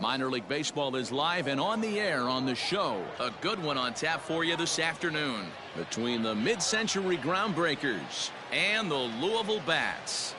Minor League Baseball is live and on the air on the show. A good one on tap for you this afternoon between the mid-century Groundbreakers and the Louisville Bats.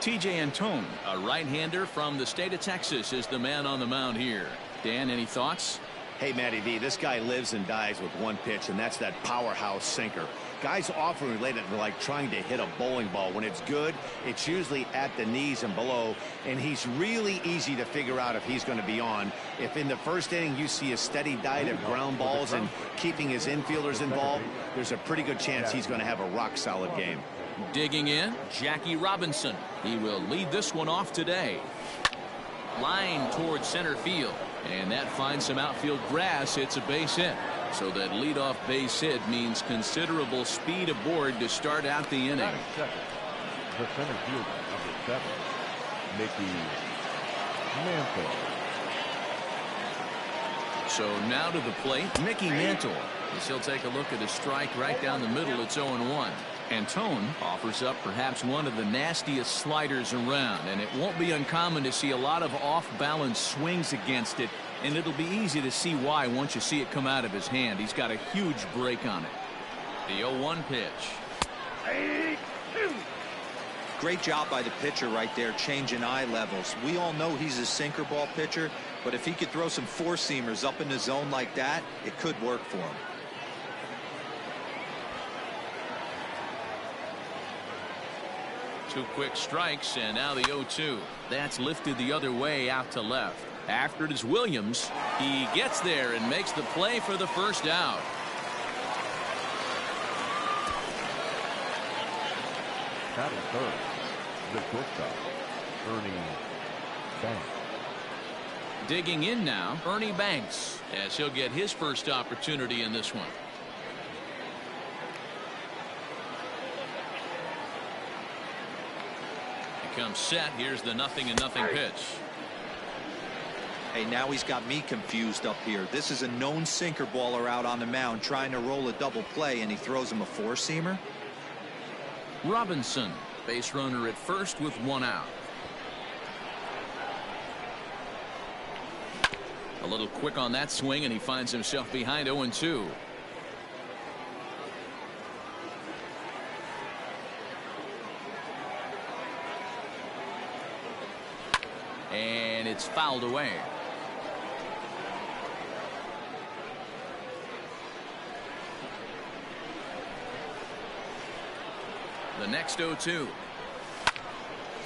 TJ Antone, a right-hander from the state of Texas, is the man on the mound here. Dan, any thoughts? Hey, Matty V, this guy lives and dies with one pitch, and that's that powerhouse sinker. Guys often relate it to like trying to hit a bowling ball. When it's good, it's usually at the knees and below, and he's really easy to figure out if he's going to be on. If in the first inning you see a steady diet of ground balls and keeping his infielders involved, there's a pretty good chance he's going to have a rock-solid game. Digging in, Jackie Robinson. He will lead this one off today. Line towards center field, and that finds some outfield grass. It's a base hit. So that leadoff base hit means considerable speed aboard to start out the inning. The center fielder, number 7, Mickey Mantle. So now to the plate, Mickey Mantle. As he'll take a look at a strike right down the middle. It's 0-1. Antone offers up perhaps one of the nastiest sliders around, and it won't be uncommon to see a lot of off-balance swings against it, and it'll be easy to see why once you see it come out of his hand. He's got a huge break on it. The 0-1 pitch. Great job by the pitcher right there, changing eye levels. We all know he's a sinker ball pitcher, but if he could throw some four-seamers up in the zone like that, it could work for him. Two quick strikes, and now the 0-2. That's lifted the other way out to left. After it is Williams. He gets there and makes the play for the first out. Batting third, the shortstop, Ernie Banks. Digging in now, Ernie Banks, as he'll get his first opportunity in this one. Comes set. Here's the 0-0 pitch. Hey, now he's got me confused up here. This is a known sinker baller out on the mound trying to roll a double play, and he throws him a four-seamer. Robinson, base runner at first with one out. A little quick on that swing, and he finds himself behind 0-2. And it's fouled away. The next 0-2.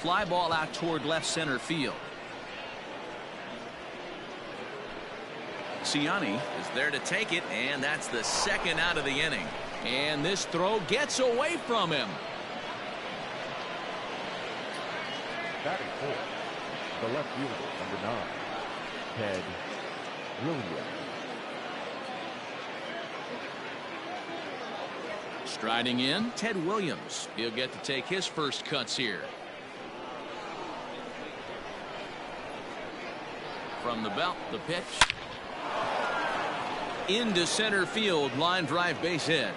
Fly ball out toward left center field. Ciani is there to take it, and that's the second out of the inning. And this throw gets away from him. Batting fourth, the left fielder, number 9, Ted Williams. Striding in, Ted Williams. He'll get to take his first cuts here. From the belt, the pitch. Into center field, line drive base hit.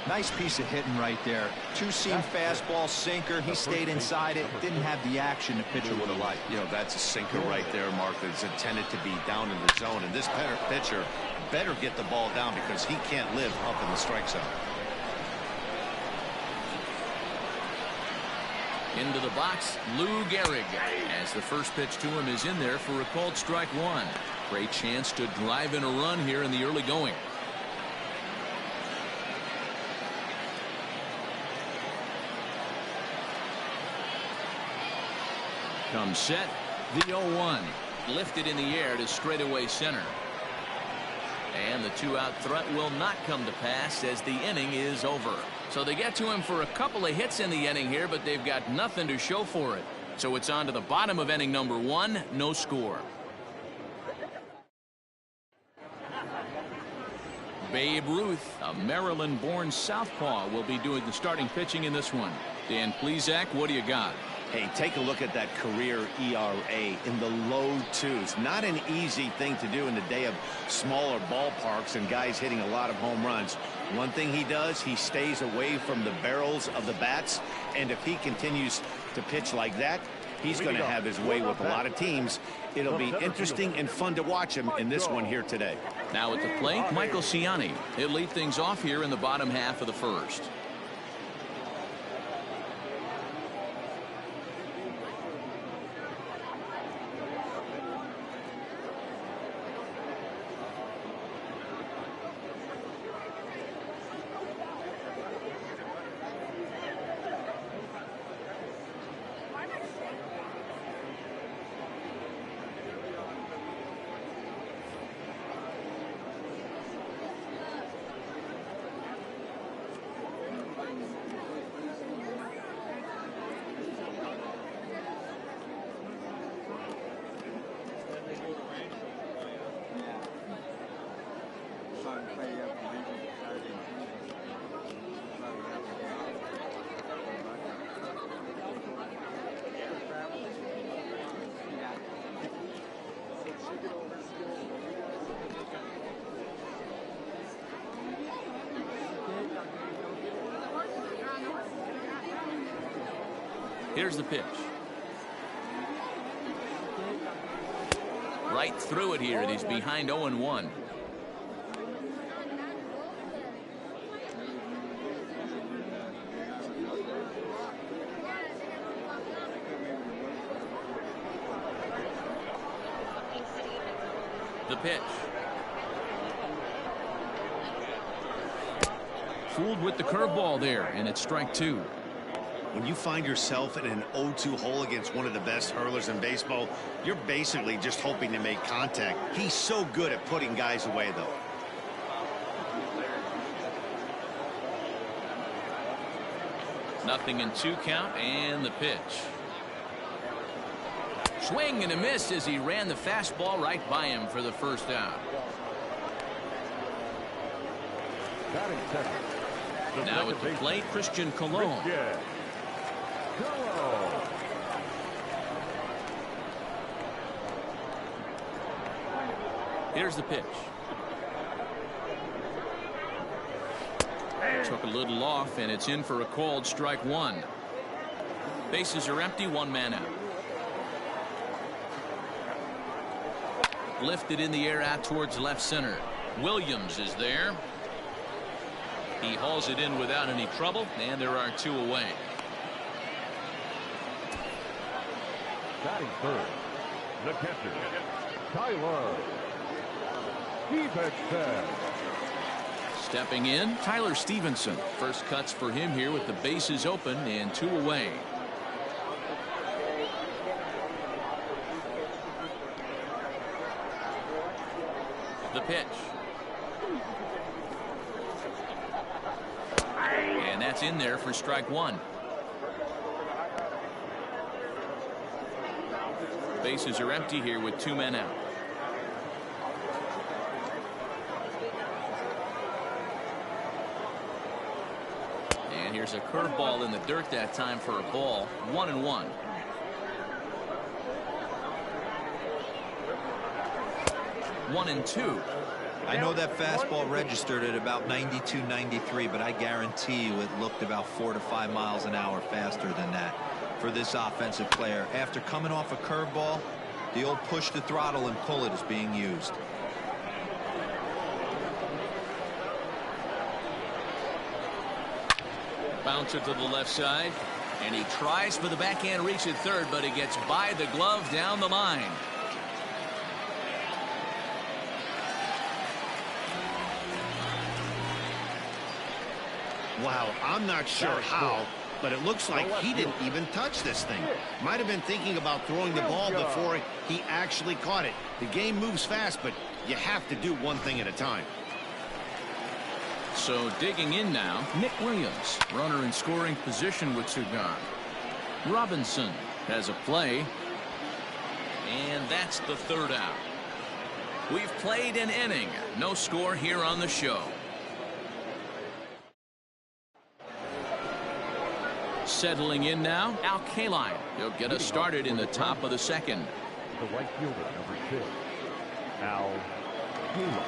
Nice piece of hitting right there. Two-seam fastball, sinker. He stayed inside it. Didn't have the action the pitcher would have liked. You know, that's a sinker right there, Mark, that's intended to be down in the zone. And this pitcher better get the ball down because he can't live up in the strike zone. Into the box, Lou Gehrig, as the first pitch to him is in there for a called strike one. Great chance to drive in a run here in the early going. Comes set, the 0-1. Lifted in the air to straightaway center. And the two-out threat will not come to pass as the inning is over. So they get to him for a couple of hits in the inning here, but they've got nothing to show for it. So it's on to the bottom of inning number 1, no score. Babe Ruth, a Maryland-born southpaw, will be doing the starting pitching in this one. Dan Plesac, what do you got? Hey, take a look at that career ERA in the low twos. Not an easy thing to do in the day of smaller ballparks and guys hitting a lot of home runs. One thing he does, he stays away from the barrels of the bats, and if he continues to pitch like that, he's going to have his way with a lot of teams. It'll be interesting and fun to watch him in this one here today. Now at the plate, Michael Ciani. He'll lead things off here in the bottom half of the first. Here's the pitch. Right through it here, and he's behind 0-1. The pitch. Fooled with the curveball there, and it's strike two. When you find yourself in an 0-2 hole against one of the best hurlers in baseball, you're basically just hoping to make contact. He's so good at putting guys away, though. Nothing in 2 count, and the pitch. Swing and a miss as he ran the fastball right by him for the first out. Batting second. Now at the plate, Christian Colon. Here's the pitch. Took a little off, and it's in for a called strike one. Bases are empty, 1 man out. Lifted in the air out towards left center. Williams is there. He hauls it in without any trouble, and there are 2 away. Batting third, the catcher, Tyler Stevenson. Stepping in, Tyler Stevenson. First cuts for him here with the bases open and 2 away. The pitch. And that's in there for strike one. Bases are empty here with 2 men out. And here's a curveball in the dirt that time for a ball. 1-1. One and two. I know that fastball registered at about 92, 93, but I guarantee you it looked about 4 to 5 miles an hour faster than that for this offensive player. After coming off a curveball, the old push the throttle and pull it is being used. Bouncer to the left side, and he tries for the backhand reach at third, but it gets by the glove down the line. Wow, I'm not sure how, but it looks like he didn't even touch this thing. Might have been thinking about throwing the ball before he actually caught it. The game moves fast, but you have to do one thing at a time. So digging in now, Nick Williams, runner in scoring position with 2 gone. Robinson has a play, and that's the 3rd out. We've played an inning. No score here on the show. Settling in now, Al Kaline. He'll get us started in the top of the second. The right fielder, number 6, Al Kaline.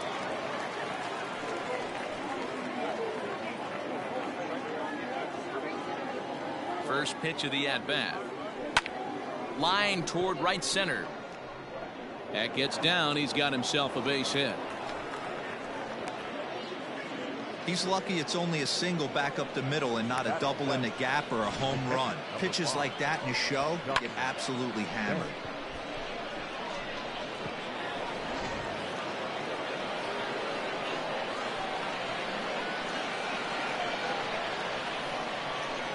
First pitch of the at-bat. Line toward right center. That gets down. He's got himself a base hit. He's lucky it's only a single back up the middle and not a double in the gap or a home run. Pitches like that in a show get absolutely hammered.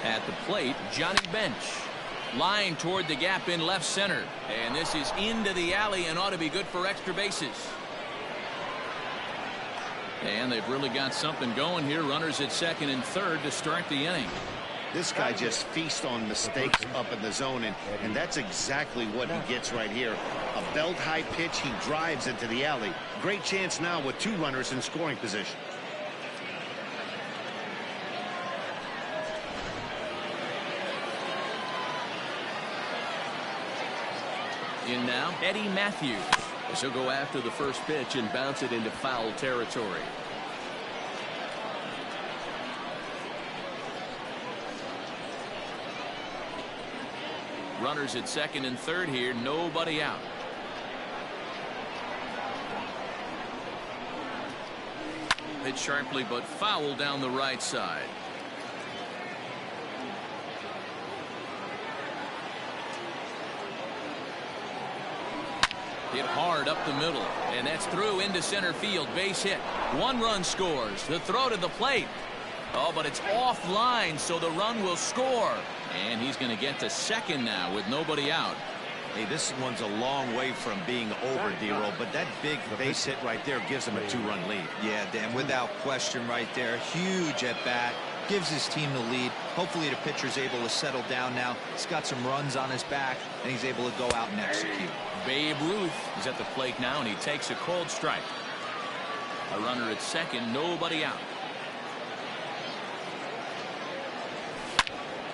At the plate, Johnny Bench. Line toward the gap in left center. And this is into the alley and ought to be good for extra bases. And they've really got something going here. Runners at second and third to start the inning. This guy just feasts on mistakes up in the zone, and that's exactly what he gets right here. A belt-high pitch, he drives into the alley. Great chance now with 2 runners in scoring position. In now, Eddie Matthews. As he'll go after the first pitch and bounce it into foul territory. Runners at second and third here, nobody out. Hit sharply but foul down the right side. Hit hard up the middle, and that's through into center field. Base hit. 1 run scores. The throw to the plate. Oh, but it's offline, so the run will score. And he's going to get to second now with nobody out. Hey, this one's a long way from being over, D-Roll, but that big base hit right there gives him a 2-run lead. Yeah, Dan, without question right there. Huge at bat. Gives his team the lead. Hopefully the pitcher's able to settle down now. He's got some runs on his back, and he's able to go out and execute. Babe Ruth is at the plate now, and he takes a cold strike. A runner at second, nobody out.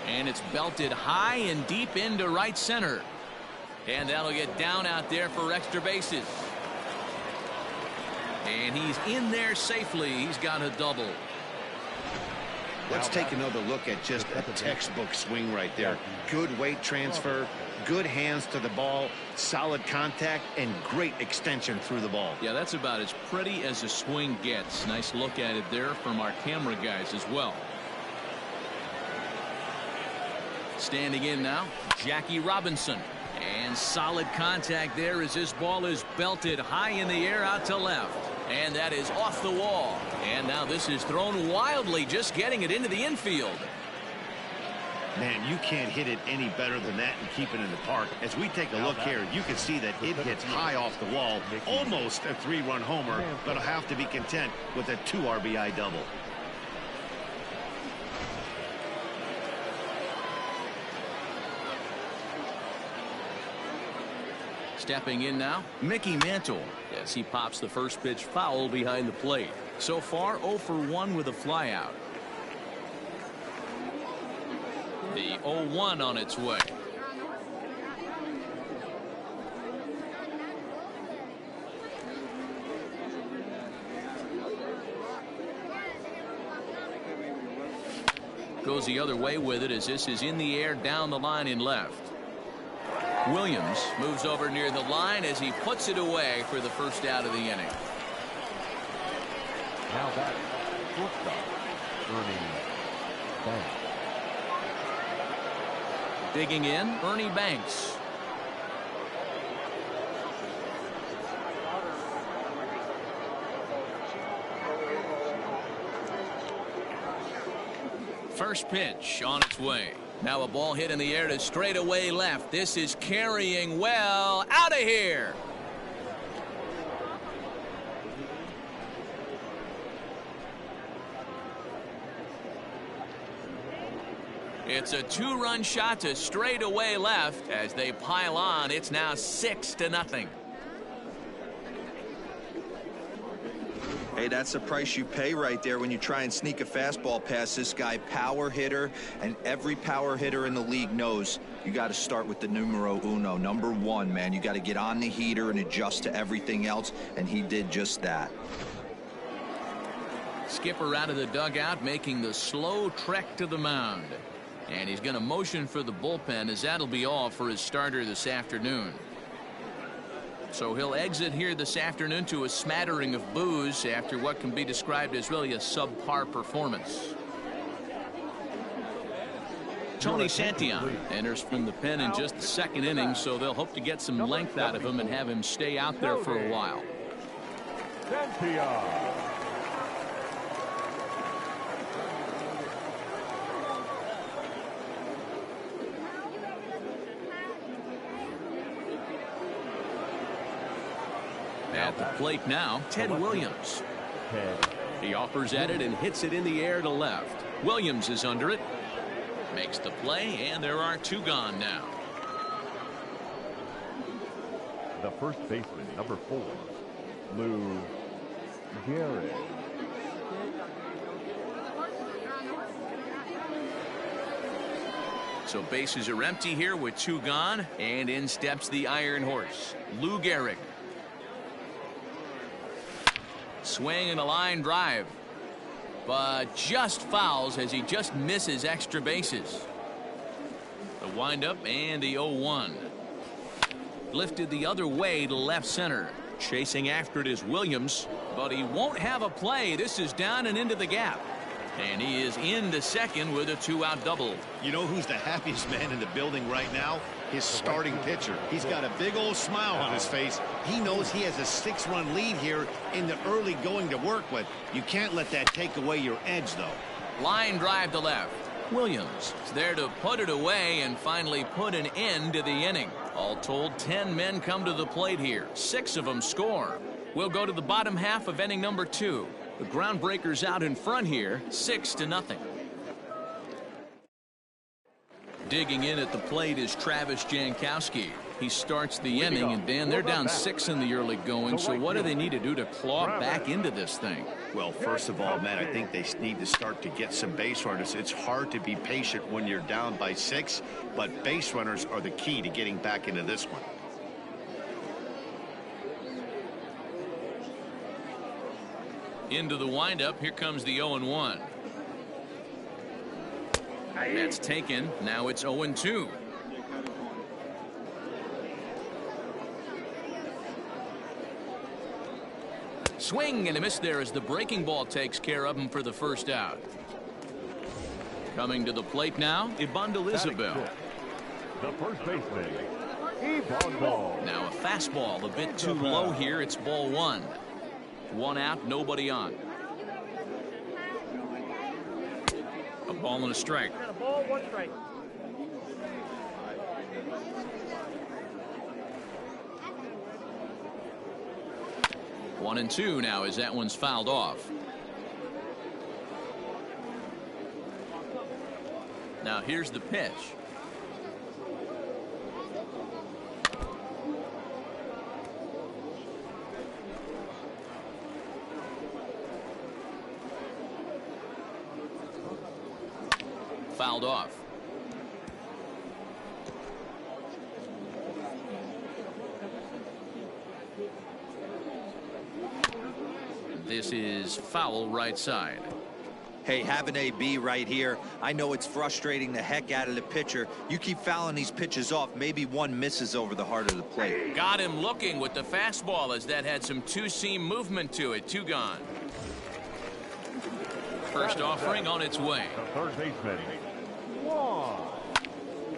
And it's belted high and deep into right center. And that'll get down out there for extra bases. And he's in there safely. He's got a double. Let's take another look at just a textbook swing right there. Good weight transfer, good hands to the ball, solid contact, and great extension through the ball. Yeah, that's about as pretty as a swing gets. Nice look at it there from our camera guys as well. Standing in now, Jackie Robinson. And solid contact there as this ball is belted high in the air out to left. And that is off the wall. And now this is thrown wildly, just getting it into the infield. Man, you can't hit it any better than that and keep it in the park. As we take a look here, you can see that it hits high off the wall. Almost a 3-run homer, but he'll have to be content with a 2 RBI double. Stepping in now, Mickey Mantle, as he pops the first pitch foul behind the plate. So far, 0 for 1 with a flyout. The 0-1 on its way. Goes the other way with it as this is in the air down the line in left. Williams moves over near the line as he puts it away for the first out of the inning. Now that shortstop, Ernie Banks. Digging in, Ernie Banks. First pitch on its way. Now a ball hit in the air to straightaway left. This is carrying well. Out of here. It's a 2-run shot to straightaway left as they pile on. It's now 6-0. Hey, that's the price you pay right there when you try and sneak a fastball past this guy. Power hitter, and every power hitter in the league knows you got to start with the numero uno, number one, man. You got to get on the heater and adjust to everything else, and he did just that. Skipper out of the dugout, making the slow trek to the mound. And he's going to motion for the bullpen, as that'll be all for his starter this afternoon. So he'll exit here this afternoon to a smattering of boos after what can be described as really a subpar performance. Tony Santillan enters from the pen in just the second inning, so they'll hope to get some length out of him and have him stay out there for a while. At the plate now, Ted Williams. He offers at it and hits it in the air to left. Williams is under it. Makes the play, and there are two gone now. The first baseman, number 4, Lou Gehrig. So bases are empty here with two gone, and in steps the Iron Horse, Lou Gehrig. Swing and a line drive, but just fouls as he just misses extra bases. The windup and the 0-1. Lifted the other way to left center. Chasing after it is Williams, but he won't have a play. This is down and into the gap. And he is into second with a 2-out double. You know who's the happiest man in the building right now? His starting pitcher. He's got a big old smile on his face. He knows he has a 6-run lead here in the early going to work with. You can't let that take away your edge, though. Line drive to left. Williams is there to put it away and finally put an end to the inning. All told, 10 men come to the plate here. 6 of them score. We'll go to the bottom half of inning number 2. The Groundbreakers out in front here, 6-0. Digging in at the plate is Travis Jankowski. He starts the inning, and Dan, they're down 6 in the early going, so what do they need to do to claw back into this thing? Well, first of all, Matt, I think they need to start to get some base runners. It's hard to be patient when you're down by 6, but base runners are the key to getting back into this one. Into the windup, here comes the 0-1. That's taken. Now it's 0-2. Swing and a miss there as the breaking ball takes care of him for the first out. Coming to the plate now, Ibandel-Isabel. The first baseman, Ibandel. Now a fastball a bit too low here. It's ball 1. 1 out, nobody on. A ball and a strike. A ball, 1 strike. One and 2 now as that one's fouled off. Now here's the pitch. Fouled off. This is foul right side. Hey, have an AB right here. I know it's frustrating the heck out of the pitcher. You keep fouling these pitches off, maybe one misses over the heart of the plate. Got him looking with the fastball as that had some two-seam movement to it. 2 gone. First offering on its way. The third baseman,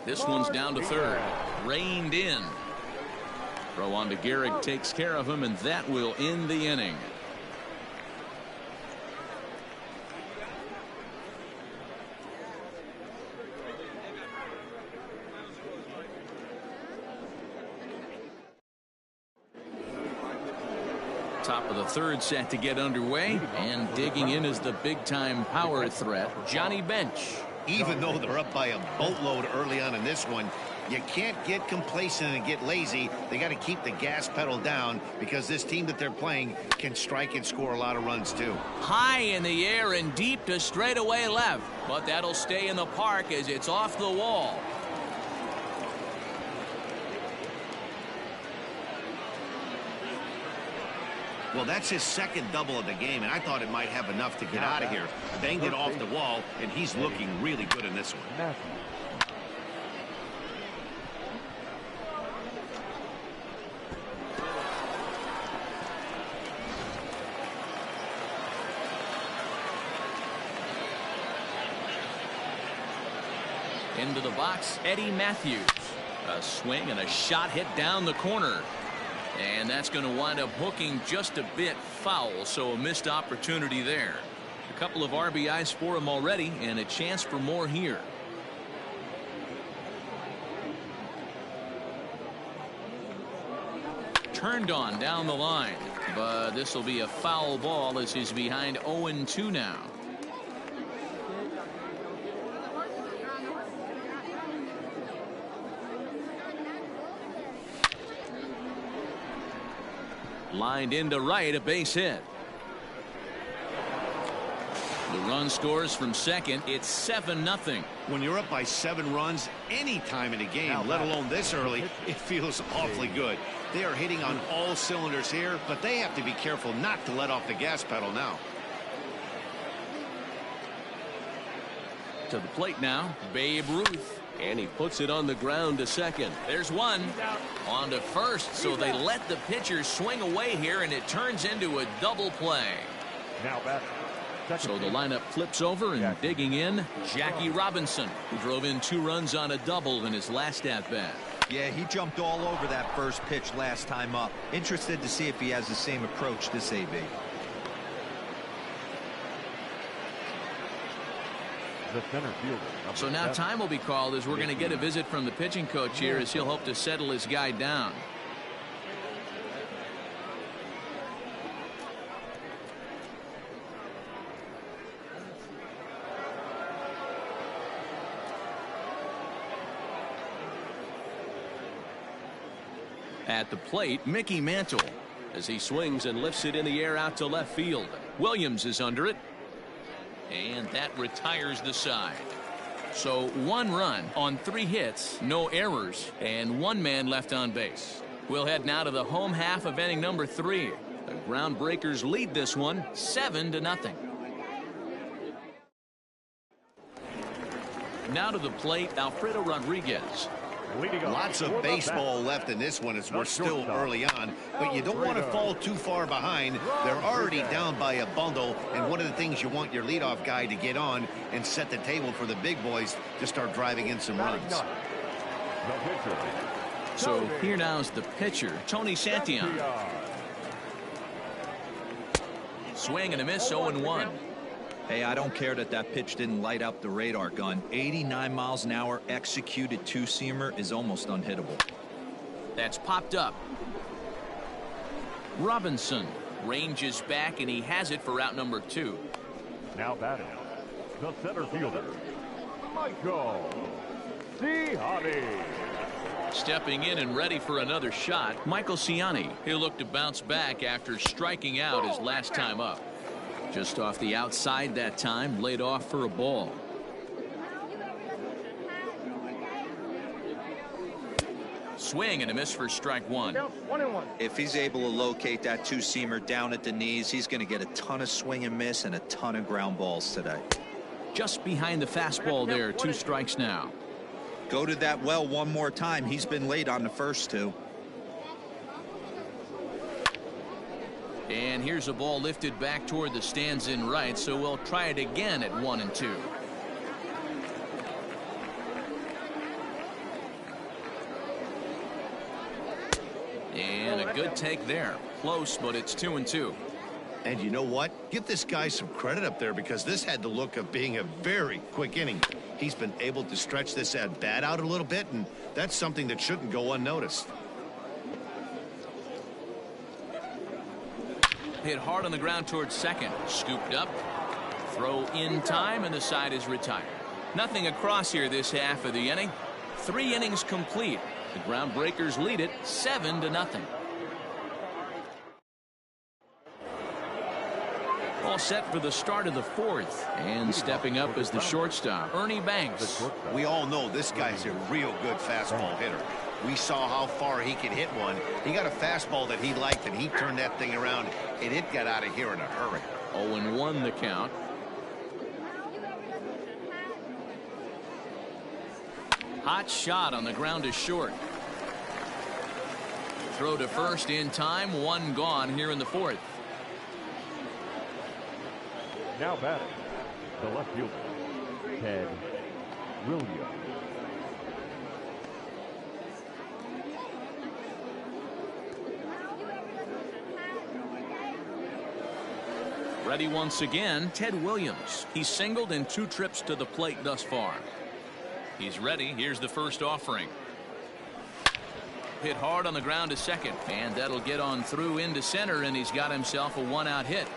This one's down to third. Reined in. Throw on to Gehrig takes care of him, and that will end the inning. Top of the third set to get underway, and digging in is the big-time power threat, Johnny Bench. Even though they're up by a boatload early on in this one, you can't get complacent and get lazy. They got to keep the gas pedal down because this team that they're playing can strike and score a lot of runs too. High in the air and deep to straightaway left, but that'll stay in the park as it's off the wall. Well, that's his second double of the game, and I thought it might have enough to get out of here. Banged it off the wall, and he's looking really good in this one. Into the box, Eddie Matthews. A swing and a shot hit down the corner. And that's going to wind up hooking just a bit foul, so a missed opportunity there. A couple of RBIs for him already, and a chance for more here. Turned on down the line, but this will be a foul ball as he's behind 0-2 now. Lined into right, a base hit. The run scores from second. It's 7-0. When you're up by 7 runs any time in a game, let alone this early, it feels awfully good. They are hitting on all cylinders here, but they have to be careful not to let off the gas pedal now. To the plate now, Babe Ruth. And he puts it on the ground to second. There's one. On to first, so they let the pitcher swing away here, and it turns into a double play. Now back. So the lineup flips over, and digging in, Jackie Robinson, who drove in 2 runs on a double in his last at-bat. Yeah, he jumped all over that first pitch last time up. Interested to see if he has the same approach this AB. The center fielder. So now time will be called as we're going to get a visit from the pitching coach here as he'll hope to settle his guy down. At the plate, Mickey Mantle as he swings and lifts it in the air out to left field. Williams is under it. And that retires the side. So 1 run on 3 hits, no errors, and 1 man left on base. We'll head now to the home half of inning number 3. The Groundbreakers lead this one 7-0. Now to the plate, Alfredo Rodriguez. Lots of baseball left in this one as we're still early on, but you don't want to fall too far behind. They're already down by a bundle, and one of the things you want your leadoff guy to get on and set the table for the big boys to start driving in some runs. So here now is the pitcher, Tony Santillan. Swing and a miss, 0-1. Hey, I don't care that that pitch didn't light up the radar gun. 89 miles an hour executed 2-seamer is almost unhittable. That's popped up. Robinson ranges back, and he has it for out number 2. Now batting, the center fielder, Michael Ciani. Stepping in and ready for another shot, Michael Ciani. He'll look to bounce back after striking out his last time up. Just off the outside that time, laid off for a ball. Swing and a miss for strike 1. If he's able to locate that 2-seamer down at the knees, he's going to get a ton of swing and miss and a ton of ground balls today. Just behind the fastball there, 2 strikes now. Go to that well one more time. He's been late on the first 2. And here's a ball lifted back toward the stands in right, so we'll try it again at 1-2. And a good take there. Close, but it's 2-2. And you know what? Give this guy some credit up there because this had the look of being a very quick inning. He's been able to stretch this at bat out a little bit, and that's something that shouldn't go unnoticed. Hit hard on the ground towards second. Scooped up. Throw in time, and the side is retired. Nothing across here this half of the inning. 3 innings complete. The Groundbreakers lead it 7-0. All set for the start of the 4th. And stepping up is the shortstop, Ernie Banks. We all know this guy's a real good fastball hitter. We saw how far he could hit one. He got a fastball that he liked, and he turned that thing around, and it got out of here in a hurry. 0-1 the count. Hot shot on the ground is short. Throw to first in time. 1 gone here in the 4th. Now batting, the left fielder, Ted Williams. Ready once again, Ted Williams. He's singled in 2 trips to the plate thus far. He's ready. Here's the first offering. Hit hard on the ground to second, and that'll get on through into center, and he's got himself a 1-out hit.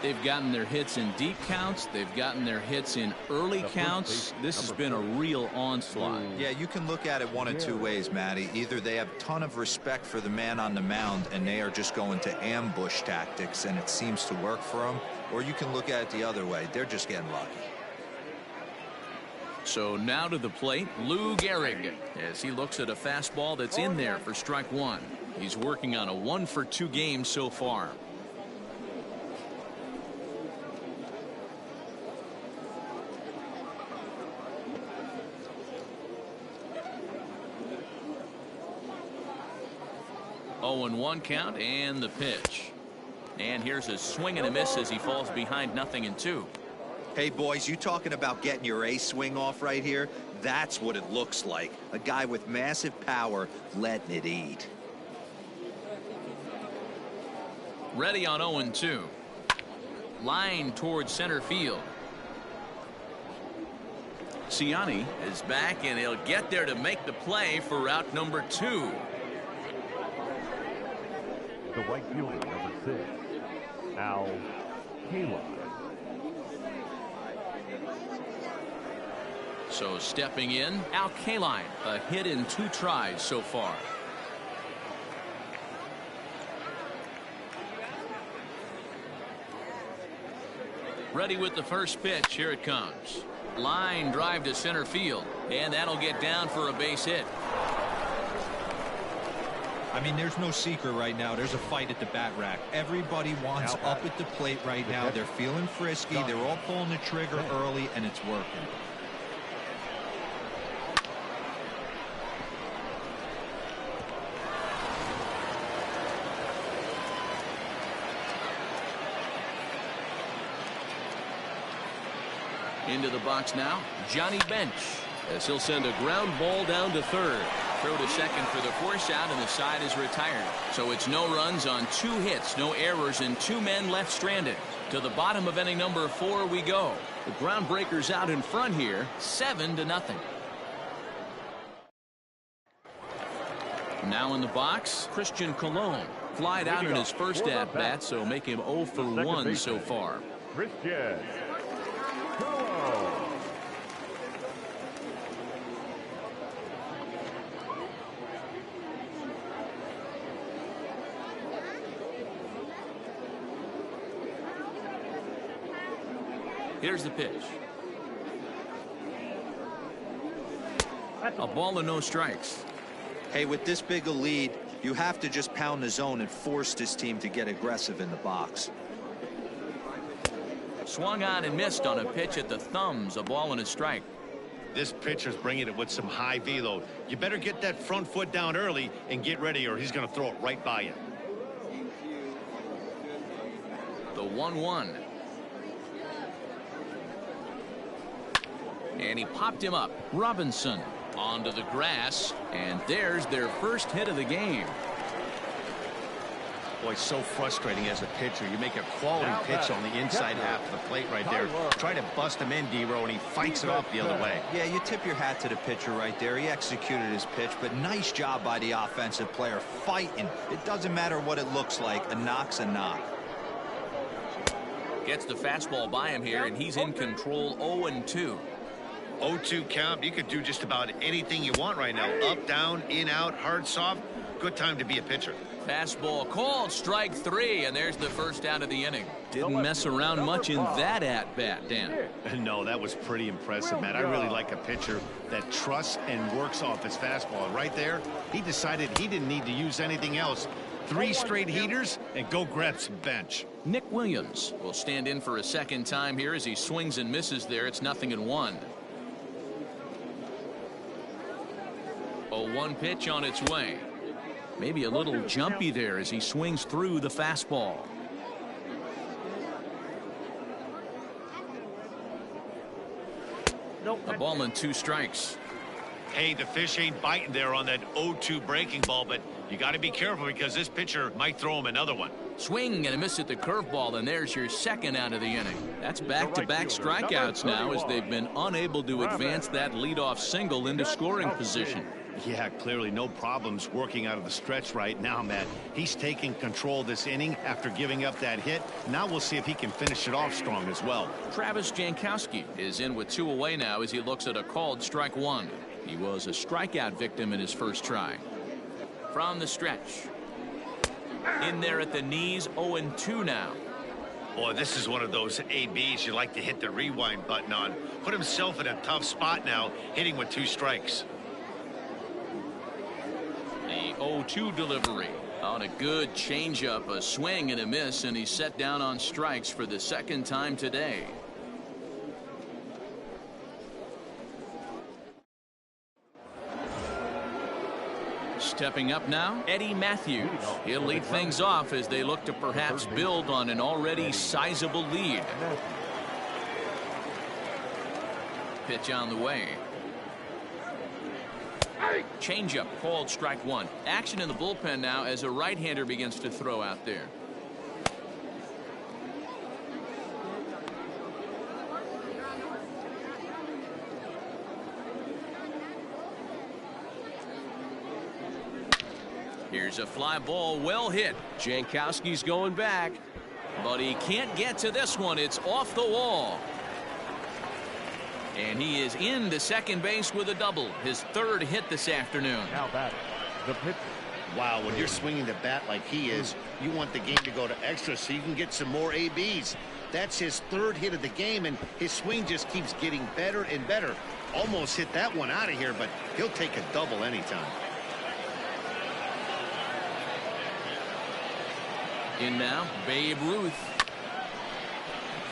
They've gotten their hits in deep counts. They've gotten their hits in early counts. This has been a real onslaught. Yeah, you can look at it one of 2 ways, Matty. Either they have a ton of respect for the man on the mound and they are just going to ambush tactics and it seems to work for them, or you can look at it the other way. They're just getting lucky. So now to the plate, Lou Gehrig, as he looks at a fastball that's in there for strike 1. He's working on a 1-for-2 game so far. Oh, and 1 count, and the pitch. And here's a swing and a miss as he falls behind 0-2. Hey, boys, you talking about getting your ace swing off right here? That's what it looks like. A guy with massive power letting it eat. Ready on 0-2. Line towards center field. Ciani is back, and he'll get there to make the play for route number 2. The right fielder, number 6, Al Kaline. So stepping in, Al Kaline, a hit in 2 tries so far. Ready with the first pitch. Here it comes. Line drive to center field, and that'll get down for a base hit. I mean, there's no secret right now. There's a fight at the bat rack. Everybody wants up at the plate right now. They're feeling frisky. They're all pulling the trigger early, and it's working. Into the box now, Johnny Bench, as he'll send a ground ball down to third. Throw to second for the force out, and the side is retired. So it's no runs on 2 hits, no errors, and 2 men left stranded. To the bottom of inning number 4 we go. The Groundbreakers out in front here, 7-0. Now in the box, Christian Colon. Flied out in his first at-bat, so make him 0 for 1 so far. Christian Colon. Here's the pitch. A ball and no strikes. Hey, with this big a lead, you have to just pound the zone and force this team to get aggressive in the box. Swung on and missed on a pitch at the thumbs. A ball and a strike. This pitcher's bringing it with some high velo. You better get that front foot down early and get ready, or he's going to throw it right by you. The 1-1. And he popped him up. Robinson onto the grass, and there's their first hit of the game. Boy, it's so frustrating as a pitcher. You make a quality pitch on the inside half of the plate right there. Try to bust him in, D-Row, and he fights it off the other way. Yeah, you tip your hat to the pitcher right there. He executed his pitch, but nice job by the offensive player fighting. It doesn't matter what it looks like. A knock's a knock. Gets the fastball by him here, and he's in control. 0-2. 0-2 count. You could do just about anything you want right now. Up, down, in, out, hard, soft. Good time to be a pitcher. Fastball called, strike 3, and there's the first out of the inning. Didn't mess around much in that at-bat, Dan. No, that was pretty impressive, Matt. I really like a pitcher that trusts and works off his fastball. Right there, he decided he didn't need to use anything else. 3 straight heaters and go grab some bench. Nick Williams will stand in for a second time here as he swings and misses there. It's 0-1. 0-1 pitch on its way. Maybe a little jumpy there as he swings through the fastball. A ball and 2 strikes. Hey, the fish ain't biting there on that 0-2 breaking ball, but you got to be careful because this pitcher might throw him another one. Swing and a miss at the curveball, and there's your second out of the inning. That's back-to-back strikeouts now as they've been unable to advance that leadoff single into scoring position. Yeah, clearly no problems working out of the stretch right now, Matt. He's taking control of this inning after giving up that hit. Now we'll see if he can finish it off strong as well. Travis Jankowski is in with 2 away now as he looks at a called strike 1. He was a strikeout victim in his first try. From the stretch. In there at the knees, 0-2 now. Boy, this is one of those ABs you like to hit the rewind button on. Put himself in a tough spot now, hitting with 2 strikes. The 0-2 delivery on a good changeup, a swing and a miss, and he's set down on strikes for the second time today. Stepping up now, Eddie Matthews. He'll lead things off as they look to perhaps build on an already sizable lead. Pitch on the way. Changeup called strike 1. Action in the bullpen now as a right-hander begins to throw out there. Here's a fly ball, well hit. Jankowski's going back, but he can't get to this one. It's off the wall. And he is into second base with a double. His 3rd hit this afternoon. Now batting, the pitcher. Wow, when you're swinging the bat like he is, you want the game to go to extra so you can get some more ABs. That's his 3rd hit of the game, and his swing just keeps getting better and better. Almost hit that one out of here, but he'll take a double anytime. In now, Babe Ruth.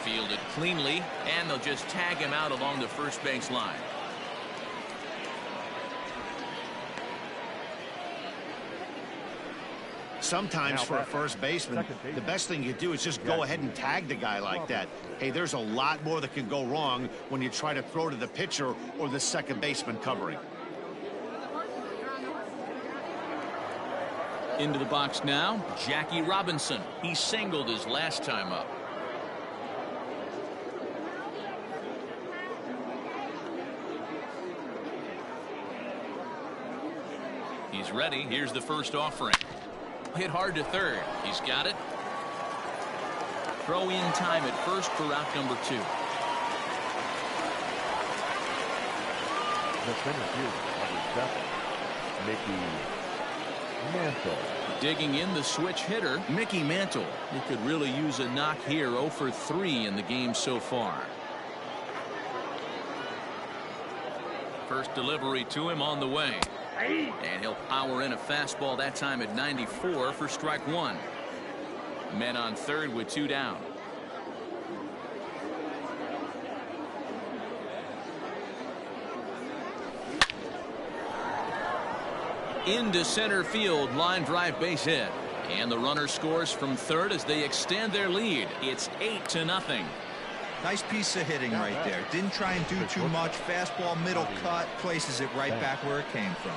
Fielded cleanly, and they'll just tag him out along the first base line. Sometimes for a first baseman, the best thing you do is just go ahead and tag the guy like that. Hey, there's a lot more that can go wrong when you try to throw to the pitcher or the second baseman covering. Into the box now, Jackie Robinson. He singled his last time up. He's ready. Here's the first offering. Hit hard to 3rd. He's got it. Throw in time at first for out number 2. The center fielder, number 7, Mickey Mantle. Digging in the switch hitter, Mickey Mantle. He could really use a knock here. 0 for 3 in the game so far. First delivery to him on the way. And he'll power in a fastball that time at 94 for strike 1. Men on 3rd with 2 down. Into center field, line drive base hit. And the runner scores from 3rd as they extend their lead. It's 8-0. Nice piece of hitting right there. Didn't try and do too much. Fastball, middle cut, places it right back where it came from.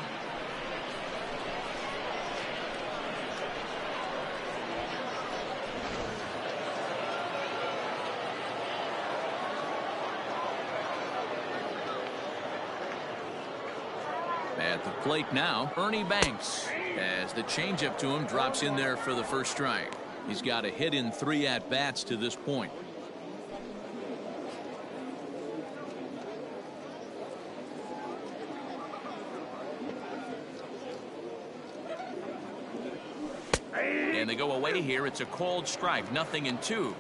At the plate now, Ernie Banks, as the changeup to him drops in there for the first strike. He's got a hit in 3 at-bats to this point. they go away here. It's a called strike, 0-2.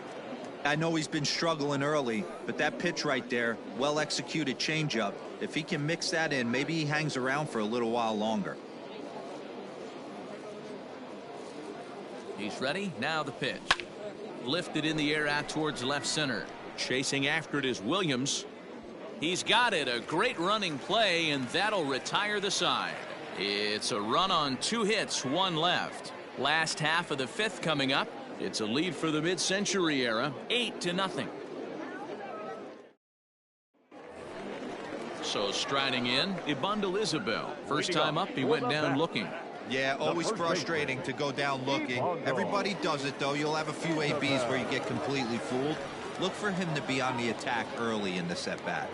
I know he's been struggling early, but that pitch right there, well executed changeup. If he can mix that in, maybe he hangs around for a little while longer. He's ready. Now the pitch. Lifted in the air out towards left center. Chasing after it is Williams. He's got it. A great running play, and that'll retire the side. It's a run on 2 hits, 1 left. Last half of the 5th coming up. It's a lead for the mid-century era, 8-0. So striding in, Ibundel Isabel. First time up, he went down looking. Yeah, always frustrating to go down looking. Everybody does it, though. You'll have a few ABs where you get completely fooled. Look for him to be on the attack early in the set-bat.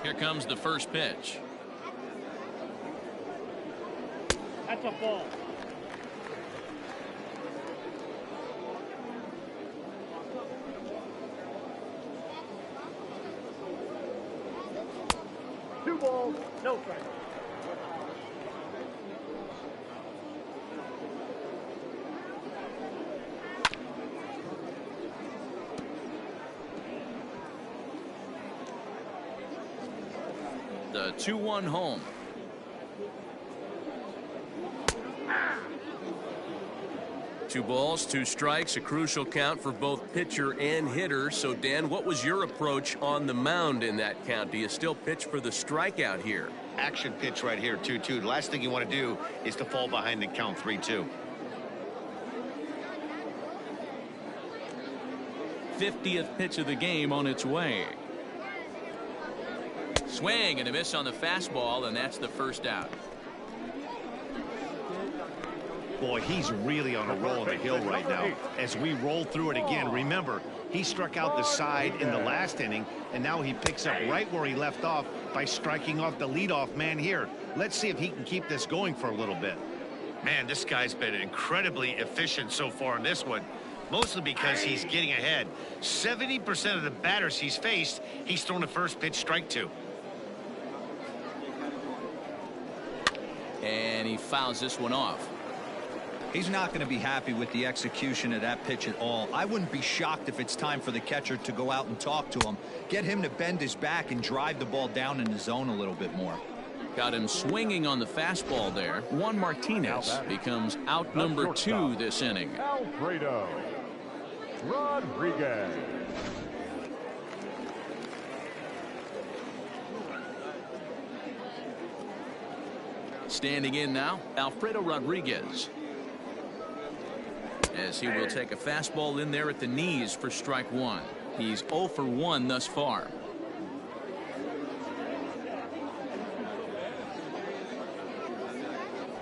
Here comes the first pitch. That's a ball. Two balls, no strike. The 2-1 home. Two balls, 2 strikes, a crucial count for both pitcher and hitter. So, Dan, what was your approach on the mound in that count? Do you still pitch for the strikeout here? Action pitch right here, 2-2. The last thing you want to do is to fall behind and count 3-2. 50th pitch of the game on its way. Swing and a miss on the fastball, and that's the first out. Boy, he's really on a roll on the hill right now. As we roll through it again, remember, he struck out the side in the last inning, and now he picks up right where he left off by striking off the leadoff man here. Let's see if he can keep this going for a little bit. Man, this guy's been incredibly efficient so far in this one, mostly because he's getting ahead. 70% of the batters he's faced, he's thrown a first pitch strike to. And he fouls this one off. He's not going to be happy with the execution of that pitch at all. I wouldn't be shocked if it's time for the catcher to go out and talk to him. Get him to bend his back and drive the ball down in the zone a little bit more. Got him swinging on the fastball there. Juan Martinez becomes out number 2 this inning. Alfredo Rodriguez. Standing in now, Alfredo Rodriguez. As he will take a fastball in there at the knees for strike 1. He's 0 for 1 thus far.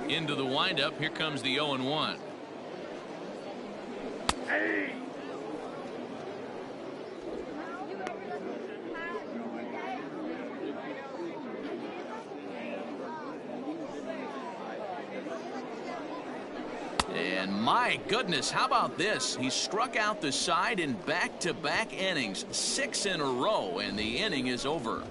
Into the windup. Here comes the 0-1. And my goodness, how about this? He struck out the side in back-to-back innings, 6 in a row, and the inning is over.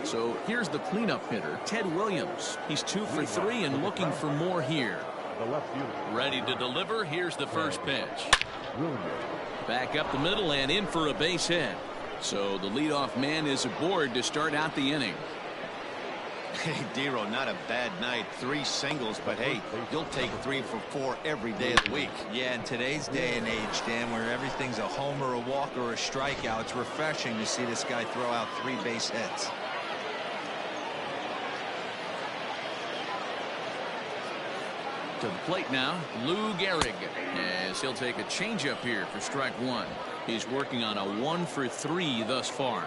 So here's the cleanup hitter, Ted Williams. He's 2 for 3 and looking for more here. Ready to deliver. Here's the first pitch. Back up the middle and in for a base hit. So the leadoff man is aboard to start out the inning. Hey, Dero, not a bad night. 3 singles, but hey, you'll take 3 for 4 every day of the week. Yeah, in today's day and age, Dan, where everything's a homer, a walk, or a strikeout, it's refreshing to see this guy throw out 3 base hits. To the plate now, Lou Gehrig, as he'll take a changeup here for strike 1. He's working on a 1 for 3 thus far.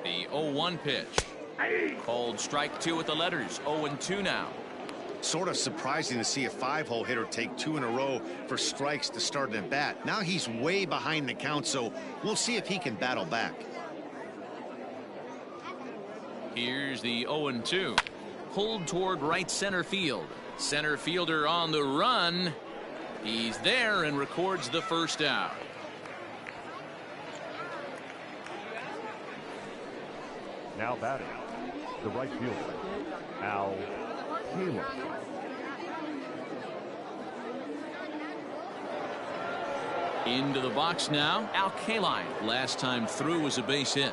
The 0-1 pitch. Called strike 2 with the letters. 0-2 now. Sort of surprising to see a 5-hole hitter take 2 in a row for strikes to start an at bat. Now he's way behind the count, so we'll see if he can battle back. Here's the 0-2. Pulled toward right center field. Center fielder on the run. He's there and records the first out. Now batting, the right fielder, Al Kaline. Into the box now, Al Kaline. Last time through was a base hit.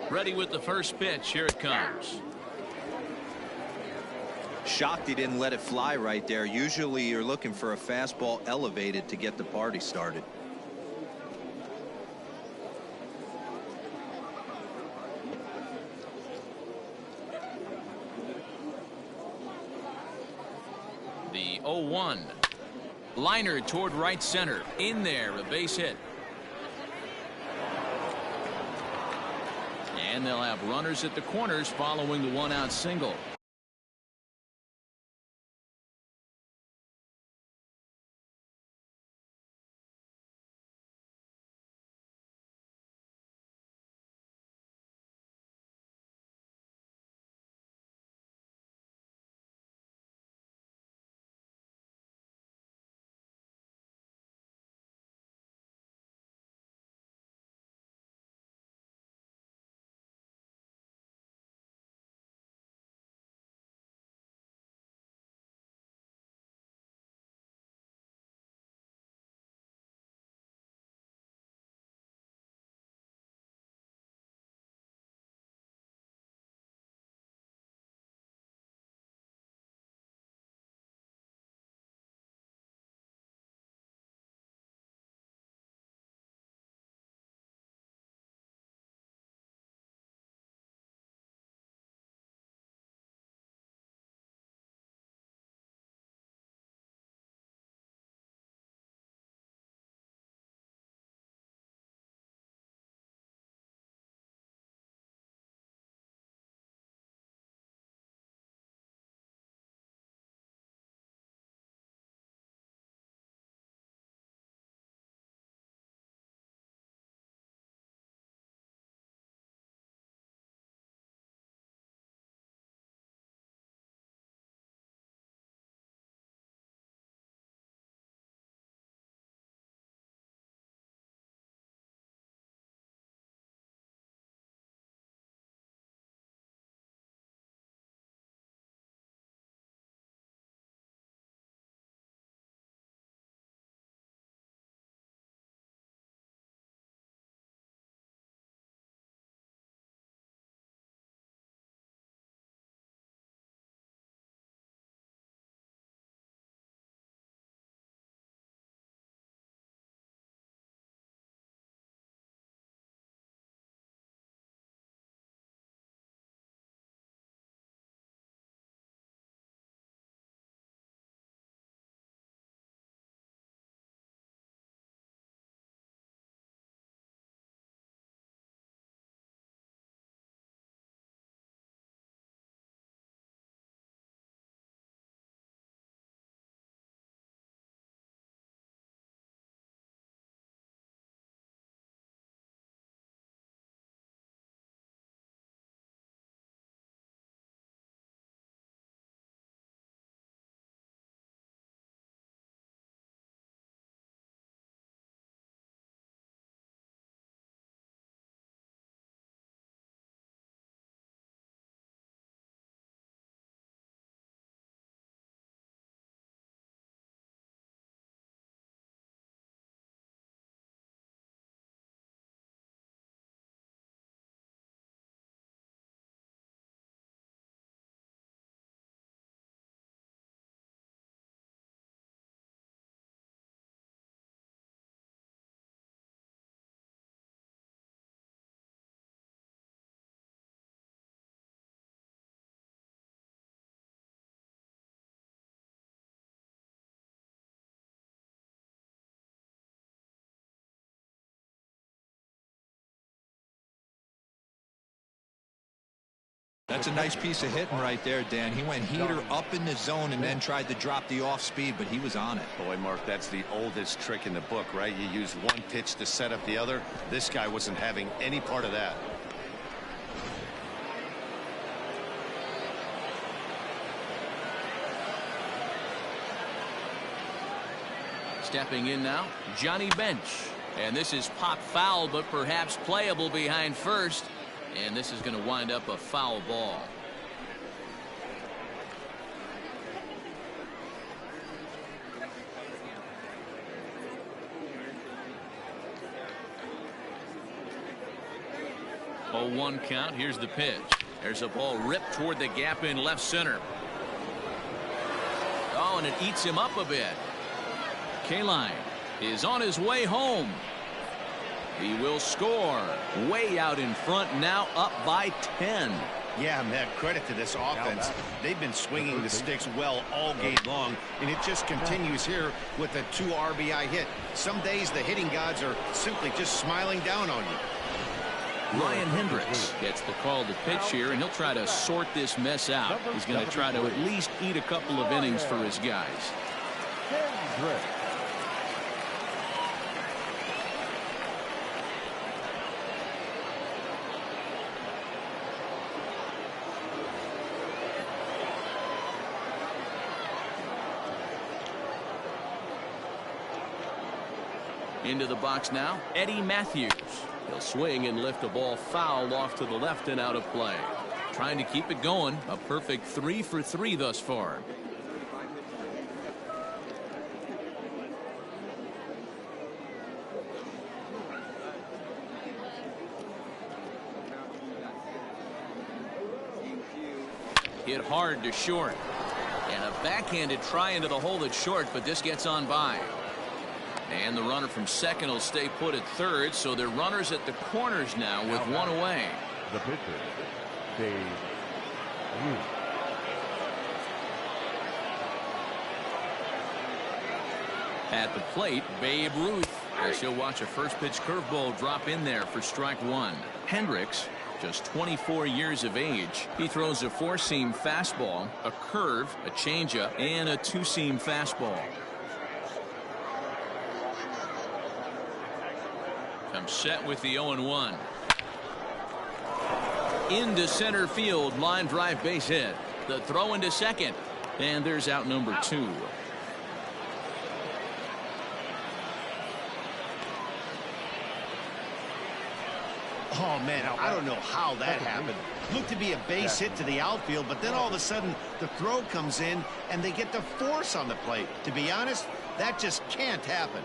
Ready with the first pitch. Here it comes. Shocked he didn't let it fly right there. Usually you're looking for a fastball elevated to get the party started. The 0-1. Liner toward right center. In there, a base hit. And they'll have runners at the corners following the 1-out single. That's a nice piece of hitting right there, Dan. He went heater up in the zone and then tried to drop the off speed, but he was on it. Boy, Mark, that's the oldest trick in the book, right? You use one pitch to set up the other. This guy wasn't having any part of that. Stepping in now, Johnny Bench. And this is pop foul, but perhaps playable behind first. And this is going to wind up a foul ball. Oh, 1 count. Here's the pitch. There's a ball ripped toward the gap in left center. Oh, and it eats him up a bit. Kaline is on his way home. He will score. Way out in front now, up by 10. Yeah, man, credit to this offense. They've been swinging the sticks well all game long, and it just continues here with a 2 RBI hit. Some days the hitting gods are simply just smiling down on you. Ryan Hendricks gets the call to pitch here, and he'll try to sort this mess out. He's going to try to at least eat a couple of innings for his guys. Into the box now, Eddie Matthews. He'll swing and lift a ball foul off to the left and out of play. Trying to keep it going. A perfect 3 for 3 thus far. Hit hard to short. And a backhanded try into the hole that's short, but this gets on by. And the runner from second will stay put at third, so they're runners at the corners now with one away. The pitcher, Dave Ruth. At the plate, Babe Ruth. As he'll watch a first pitch curveball drop in there for strike 1. Hendricks, just 24 years of age. He throws a 4-seam fastball, a curve, a changeup, and a 2-seam fastball. Comes set with the 0-1. Into center field, line drive base hit. The throw into second, and there's out number 2. Oh, man, I don't know how that happened. Looked to be a base hit to the outfield, but then all of a sudden the throw comes in and they get the force on the plate. To be honest, that just can't happen.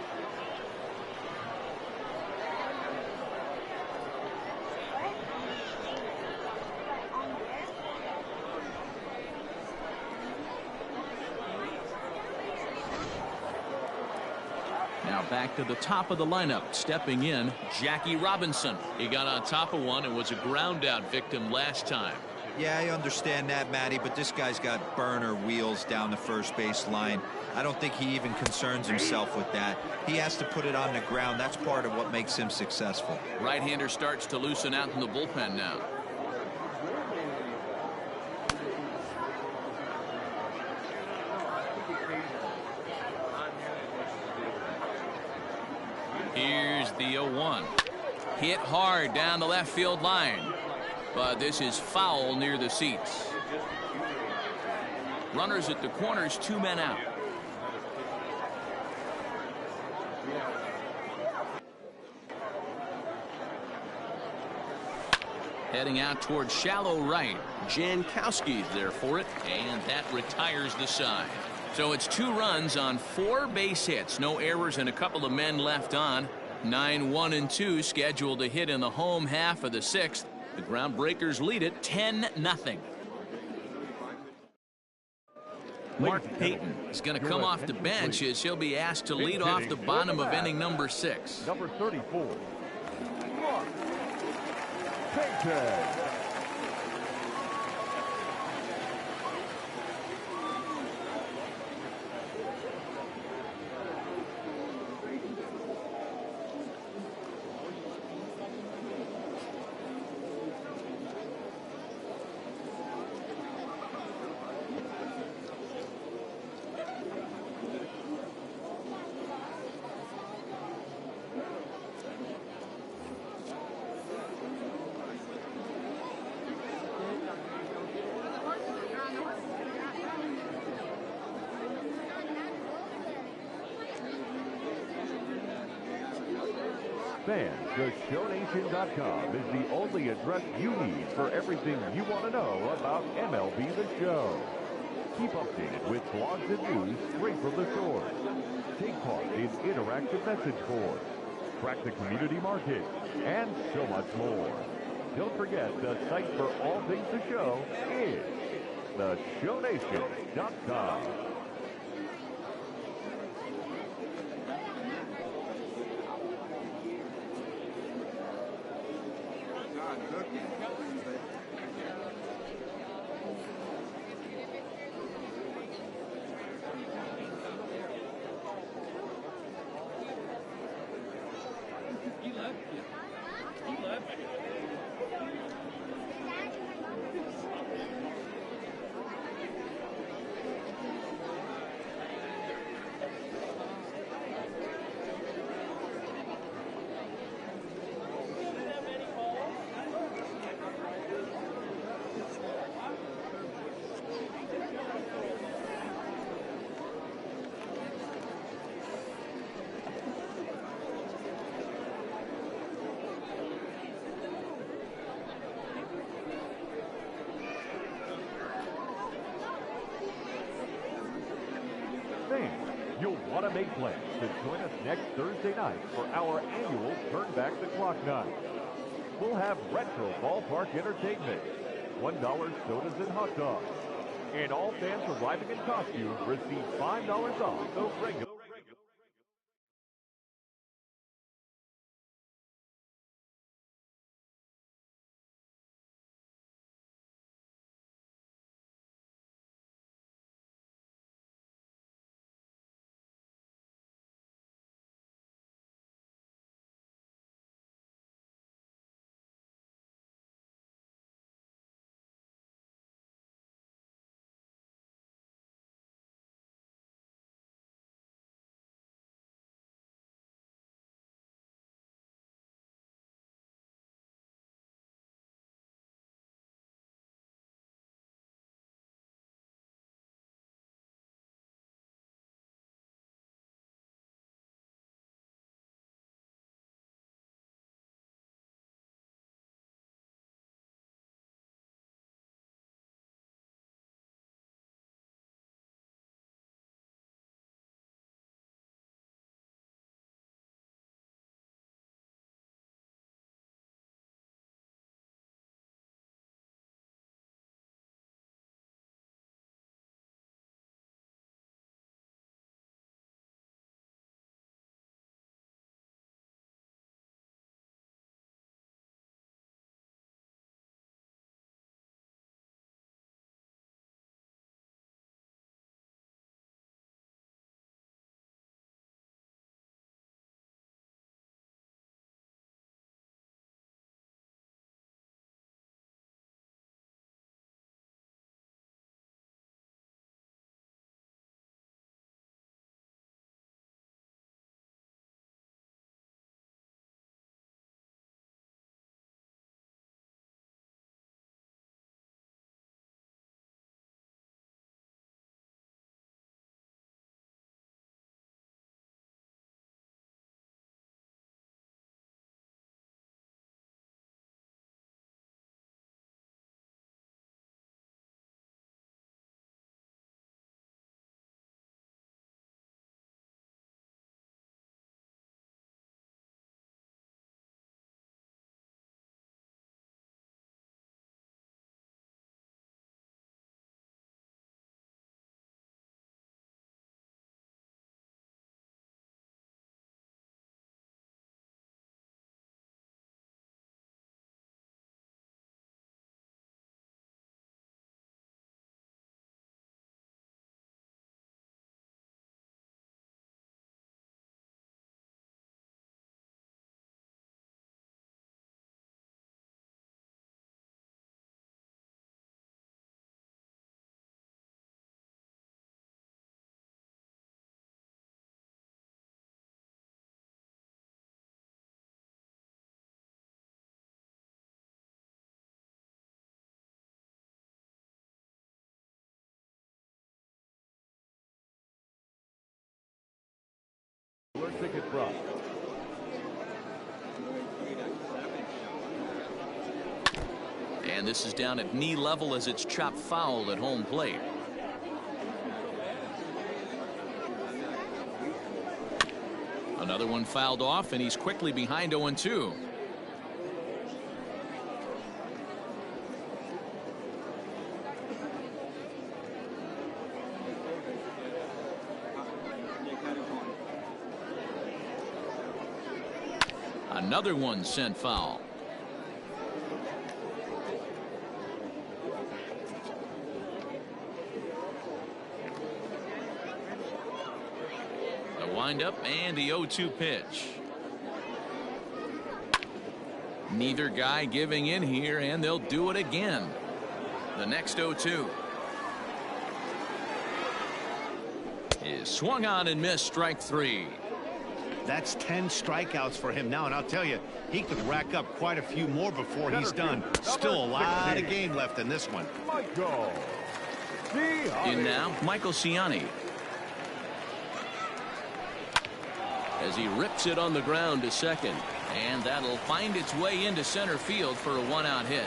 Now back to the top of the lineup. Stepping in, Jackie Robinson. He got on top of one and was a ground out victim last time. Yeah, I understand that, Matty, but this guy's got burner wheels down the first base line. I don't think he even concerns himself with that. He has to put it on the ground. That's part of what makes him successful. Right-hander starts to loosen out in the bullpen now. Here's the 0-1. Hit hard down the left field line. But this is foul near the seats. Runners at the corners, 2 men out. Heading out towards shallow right. Jankowski's there for it, and that retires the side. So it's 2 runs on 4 base hits. No errors and a couple of men left on. 9, 1, and 2 scheduled to hit in the home half of the 6th. The Groundbreakers lead it 10-0. Mark Payton is going to come off the bench as he'll be asked to lead off the bottom of inning number 6. Number 34, Mark Payton. Fans, theshownation.com is the only address you need for everything you want to know about MLB The Show. Keep updated with blogs and news straight from the source. Take part in interactive message boards, track the community market, and so much more. Don't forget, the site for all things The Show is theshownation.com. You'll want to make plans to join us next Thursday night for our annual Turn Back the Clock night. We'll have retro ballpark entertainment, $1 sodas and hot dogs, and all fans arriving in costume receive $5 off the regular. Ticket price. And this is down at knee level as it's chopped foul at home plate. Another one fouled off, and he's quickly behind 0-2. Another one sent foul. The windup and the 0-2 pitch. Neither guy giving in here, and they'll do it again. The next 0-2 is swung on and missed. Strike three. That's 10 strikeouts for him now, and I'll tell you, he could rack up quite a few more before he's done. Still a lot of game left in this one. In now, Michael Ciani. As he rips it on the ground to second, and that'll find its way into center field for a one-out hit.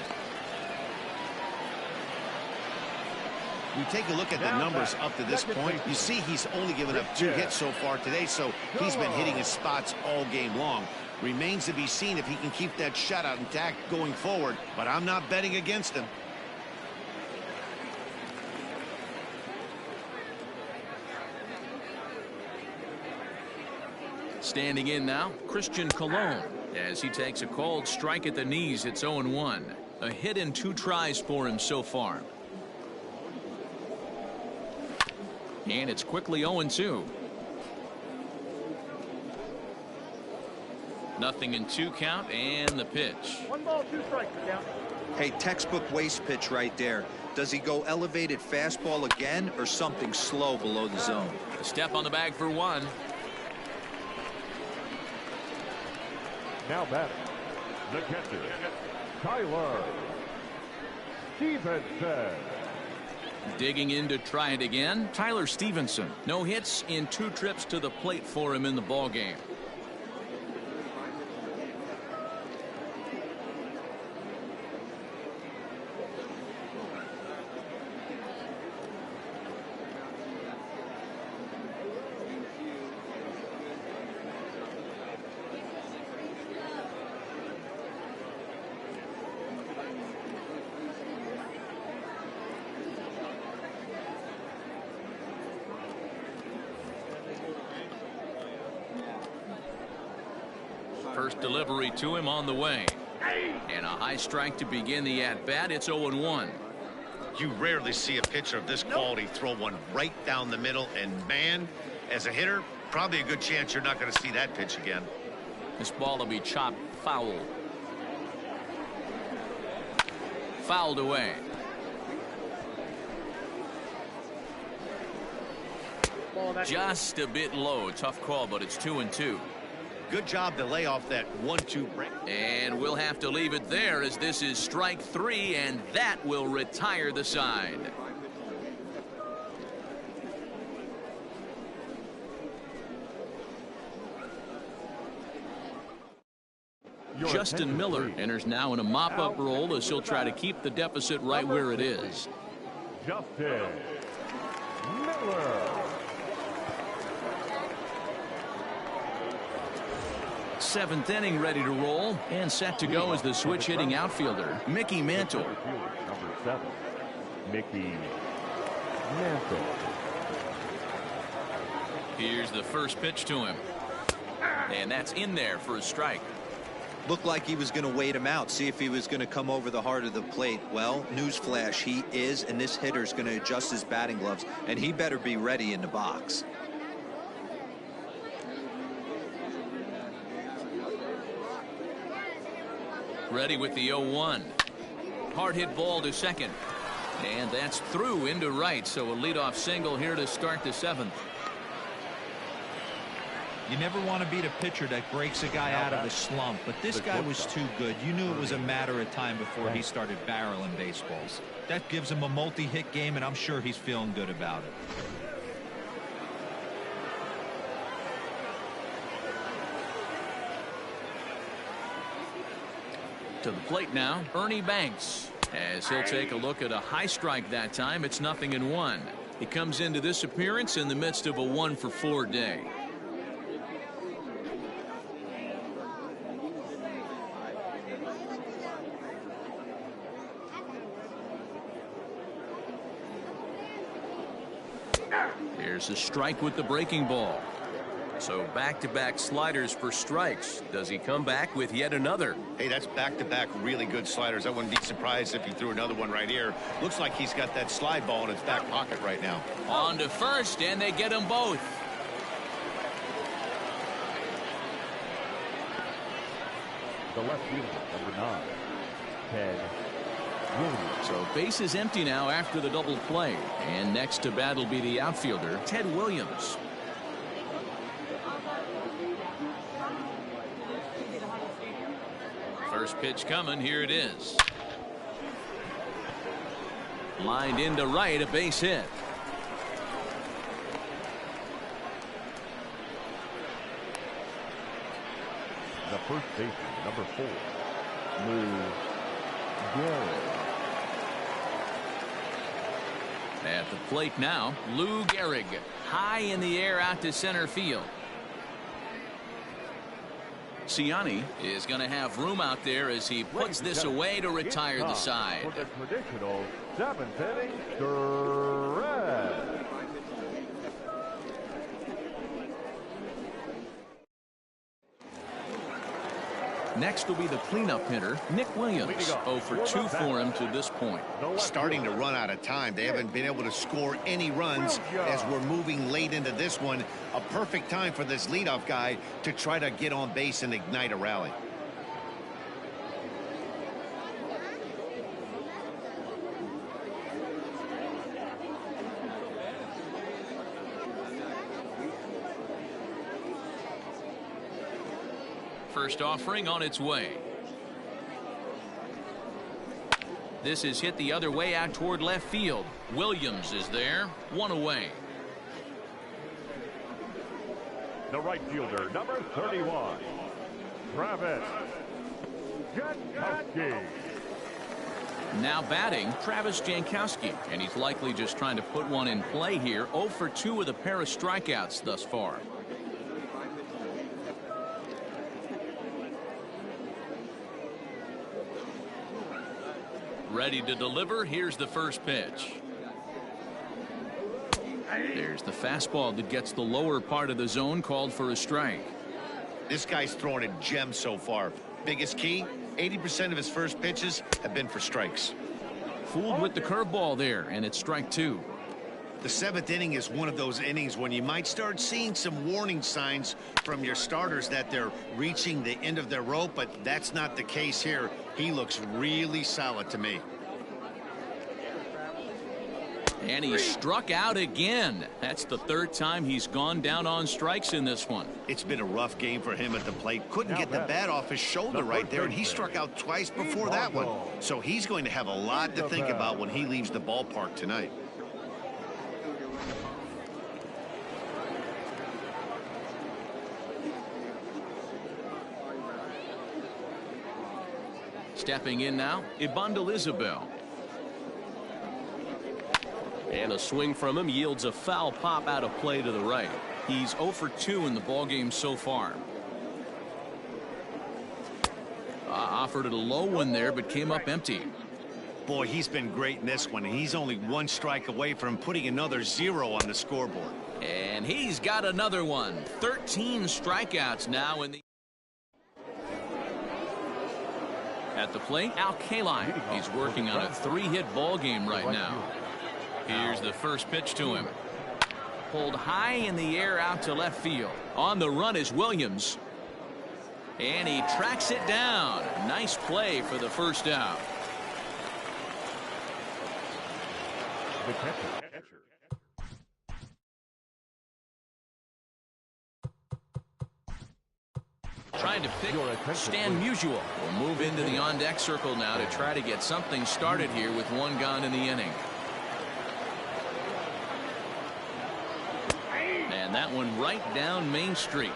You take a look at the numbers up to this point. You see he's only given up 2 hits so far today, so he's been hitting his spots all game long. Remains to be seen if he can keep that shutout intact going forward, but I'm not betting against him. Standing in now, Christian Colon, as he takes a cold strike at the knees. It's 0-1. A hit in 2 tries for him so far. And it's quickly 0-2. Nothing in 2 count, and the pitch. 1 ball, 2 strikes. Count. Hey, textbook waste pitch right there. Does he go elevated fastball again or something slow below the zone? A step on the bag for 1. Now batting, the catcher, Tyler Stevenson. Digging in to try it again, Tyler Stevenson. No hits in 2 trips to the plate for him in the ballgame. First delivery to him on the way. And a high strike to begin the at-bat. It's 0-1. You rarely see a pitcher of this quality throw one right down the middle, and man, as a hitter, probably a good chance you're not going to see that pitch again. This ball will be chopped foul. Fouled away. Just a bit low. Tough call, but it's 2-2. Good job to lay off that 1-2 break. And we'll have to leave it there, as this is strike 3, and that will retire the side. Justin Miller enters now in a mop-up role as he'll try to keep the deficit right where it is. Justin Miller. Seventh inning, ready to roll, and set to go as the switch-hitting outfielder, Mickey Mantle. Number 7, Mickey Mantle. Here's the first pitch to him, and that's in there for a strike. Looked like he was going to wait him out, see if he was going to come over the heart of the plate. Well, newsflash, he is, and this hitter's going to adjust his batting gloves, and he better be ready in the box. Ready with the 0-1. Hard hit ball to second. And that's through into right, so a leadoff single here to start the 7th. You never want to beat a pitcher that breaks a guy out of a slump, but this guy was too good. You knew it was a matter of time before he started barreling baseballs. That gives him a multi-hit game, and I'm sure he's feeling good about it. To the plate now, Ernie Banks. As he'll take a look at a high strike that time, it's 0-1. He comes into this appearance in the midst of a 1-for-4 day. Here's a strike with the breaking ball. So back-to-back sliders for strikes. Does he come back with yet another? Hey, that's back-to-back really good sliders. I wouldn't be surprised if he threw another one right here. Looks like he's got that slide ball in his back pocket right now. On to first, and they get them both. The left fielder, number 9, Ted Williams. So base is empty now after the double play. And next to bat will be the outfielder, Ted Williams. First pitch coming. Here it is. Lined into right, a base hit. The first baseman, number 4, Lou Gehrig. At the plate now, Lou Gehrig. High in the air out to center field. Ciani is going to have room out there as he puts this away to retire the side. For the traditional 7th inning stretch. Next will be the cleanup hitter, Nick Williams. 0 for 2 for him to this point. Starting to run out of time. They haven't been able to score any runs as we're moving late into this one. A perfect time for this leadoff guy to try to get on base and ignite a rally. First offering on its way. This is hit the other way out toward left field. Williams is there. 1 away. The right fielder, number 31, Travis Jankowski. Now batting, Travis Jankowski, and he's likely just trying to put one in play here. 0 for 2 with a pair of strikeouts thus far. Ready to deliver. Here's the first pitch. There's the fastball that gets the lower part of the zone, called for a strike. This guy's throwing a gem so far. Biggest key, 80% of his first pitches have been for strikes. Fooled with the curveball there, and it's strike 2. The 7th inning is one of those innings when you might start seeing some warning signs from your starters that they're reaching the end of their rope, but that's not the case here. He looks really solid to me. And he struck out again. That's the 3rd time he's gone down on strikes in this one. It's been a rough game for him at the plate. Couldn't get the bat off his shoulder right there, and he struck out twice before that one. So he's going to have a lot to think about when he leaves the ballpark tonight. Stepping in now, Ibandel Isabel. And a swing from him yields a foul pop out of play to the right. He's 0 for 2 in the ballgame so far. Offered it a low one there, but came up empty. Boy, he's been great in this one. He's only 1 strike away from putting another 0 on the scoreboard. And he's got another one. 13 strikeouts now in the... At the plate, Al Kaline. He's working on a 3-hit ball game right now. Here's the first pitch to him. Pulled high in the air out to left field. On the run is Williams. And he tracks it down. Nice play for the first out. The catcher. Trying to pick Stan Musial. Will move into the on-deck circle now to try to get something started here with 1 gone in the inning. And that one right down Main Street.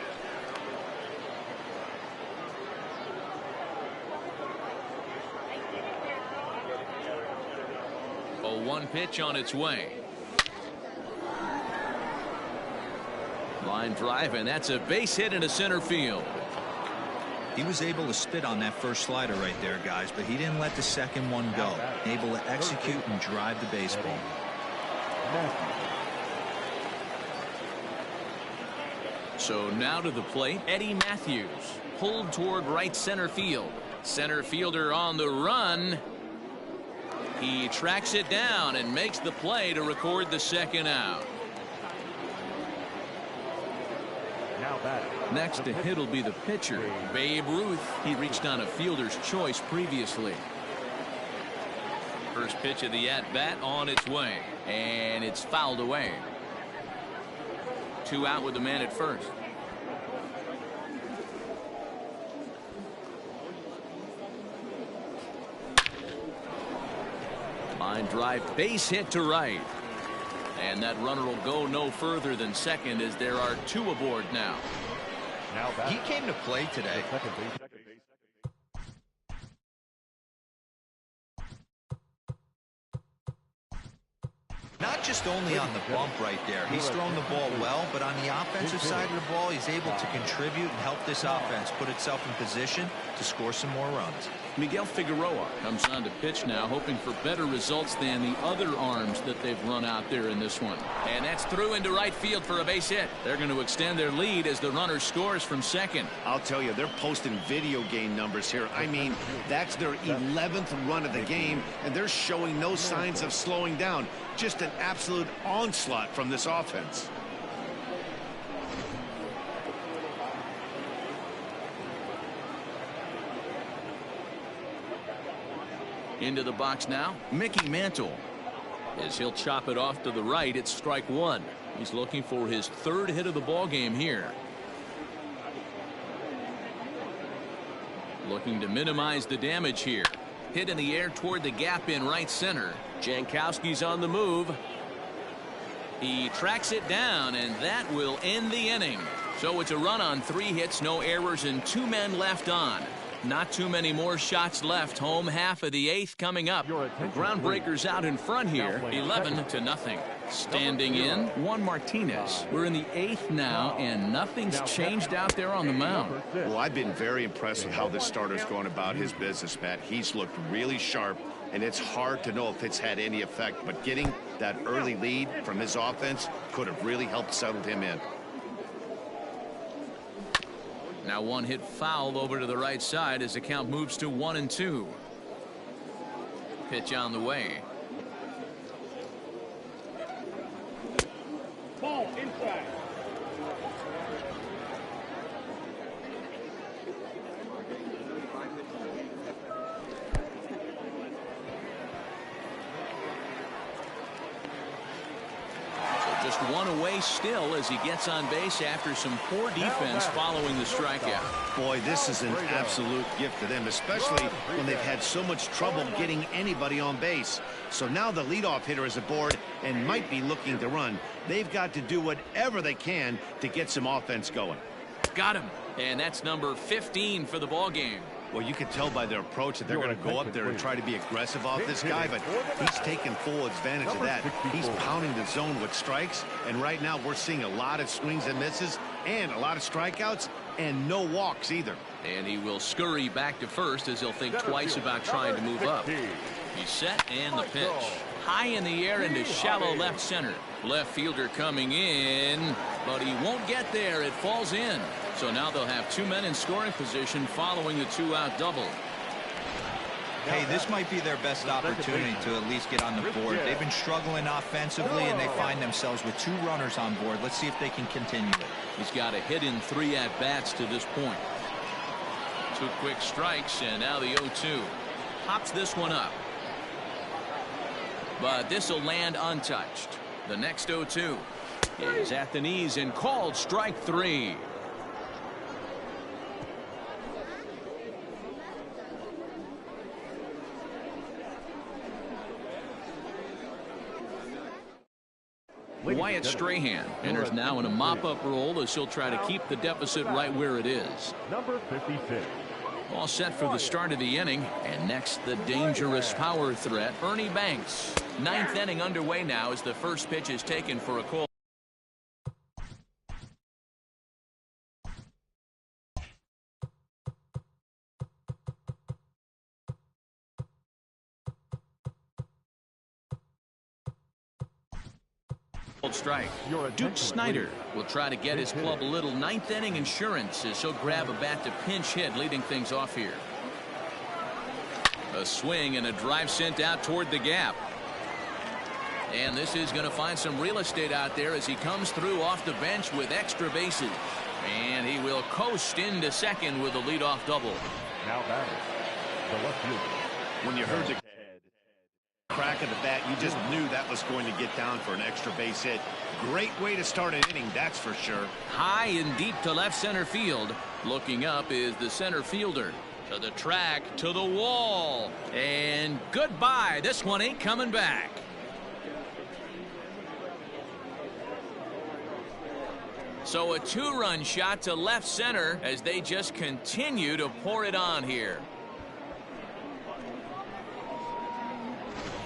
1 pitch on its way. Line drive, and that's a base hit into center field. He was able to spit on that first slider right there, guys, but he didn't let the second one go. Able to execute and drive the baseball. So now to the plate, Eddie Matthews. Pulled toward right center field. Center fielder on the run. He tracks it down and makes the play to record the second out. Next to hit will be the pitcher, Babe Ruth. He reached on a fielder's choice previously. First pitch of the at-bat on its way, and it's fouled away. 2 out with the man at first. Line drive, base hit to right. And that runner will go no further than second as there are 2 aboard now. He came to play today. Not just only on the bump right there. He's thrown the ball well, but on the offensive side of the ball, he's able to contribute and help this offense put itself in position to score some more runs. Miguel Figueroa comes on to pitch now, hoping for better results than the other arms that they've run out there in this one. And that's through into right field for a base hit. They're going to extend their lead as the runner scores from second. I'll tell you, they're posting video game numbers here. I mean, that's their 11th run of the game, and they're showing no signs of slowing down. Just an absolute onslaught from this offense. Into the box now, Mickey Mantle. As he'll chop it off to the right, it's strike 1. He's looking for his 3rd hit of the ball game here. Looking to minimize the damage here. Hit in the air toward the gap in right center. Jankowski's on the move. He tracks it down, and that will end the inning. So it's a run on 3 hits, no errors, and 2 men left on. Not too many more shots left. Home half of the 8th coming up. Groundbreakers out in front here, 11-0. Standing in, Juan Martinez. We're in the 8th now, and nothing's changed out there on the mound. Well, I've been very impressed with how this starter's going about his business, Matt. He's looked really sharp, and it's hard to know if it's had any effect, but getting that early lead from his offense could have really helped settle him in. Now 1 hit foul over to the right side as the count moves to 1-2. Pitch on the way. Ball inside. Just 1 away still as he gets on base after some poor defense following the strikeout. Boy, this is an absolute gift to them, especially when they've had so much trouble getting anybody on base. So now the leadoff hitter is aboard and might be looking to run. They've got to do whatever they can to get some offense going. Got him. And that's number 15 for the ball game. Well, you can tell by their approach that they're going to go up there and try to be aggressive off this guy, but he's taking full advantage of that. He's pounding the zone with strikes, and right now we're seeing a lot of swings and misses and a lot of strikeouts and no walks either. And he will scurry back to first as he'll think twice about trying to move up. He's set, and the pitch. High in the air into shallow left center. Left fielder coming in, but he won't get there. It falls in. So now they'll have 2 men in scoring position following the 2-out double. Hey, this might be their best opportunity to at least get on the board. They've been struggling offensively, and they find themselves with 2 runners on board. Let's see if they can continue it. He's got a hit in 3 at-bats to this point. 2 quick strikes, and now the 0-2. Pops this one up. But this will land untouched. The next 0-2 is at the knees and called strike 3. Wyatt Strahan enters now in a mop-up role as he'll try to keep the deficit right where it is. Number 56. All set for the start of the inning, and next the dangerous power threat, Ernie Banks. Ninth inning underway now as the first pitch is taken for a call. Strike. Duke Snyder will try to get his club a little ninth inning insurance as he'll grab a bat to pinch hit, leading things off here. A swing and a drive sent out toward the gap. And this is going to find some real estate out there as he comes through off the bench with extra bases. And he will coast into second with a leadoff double. Now batting, the left fielder. When you heard the crack of the bat, you just knew that was going to get down for an extra base hit. Great way to start an inning, that's for sure. High and deep to left center field. Looking up is the center fielder. To the track, to the wall. And goodbye. This one ain't coming back. So a two-run shot to left center as they just continue to pour it on here.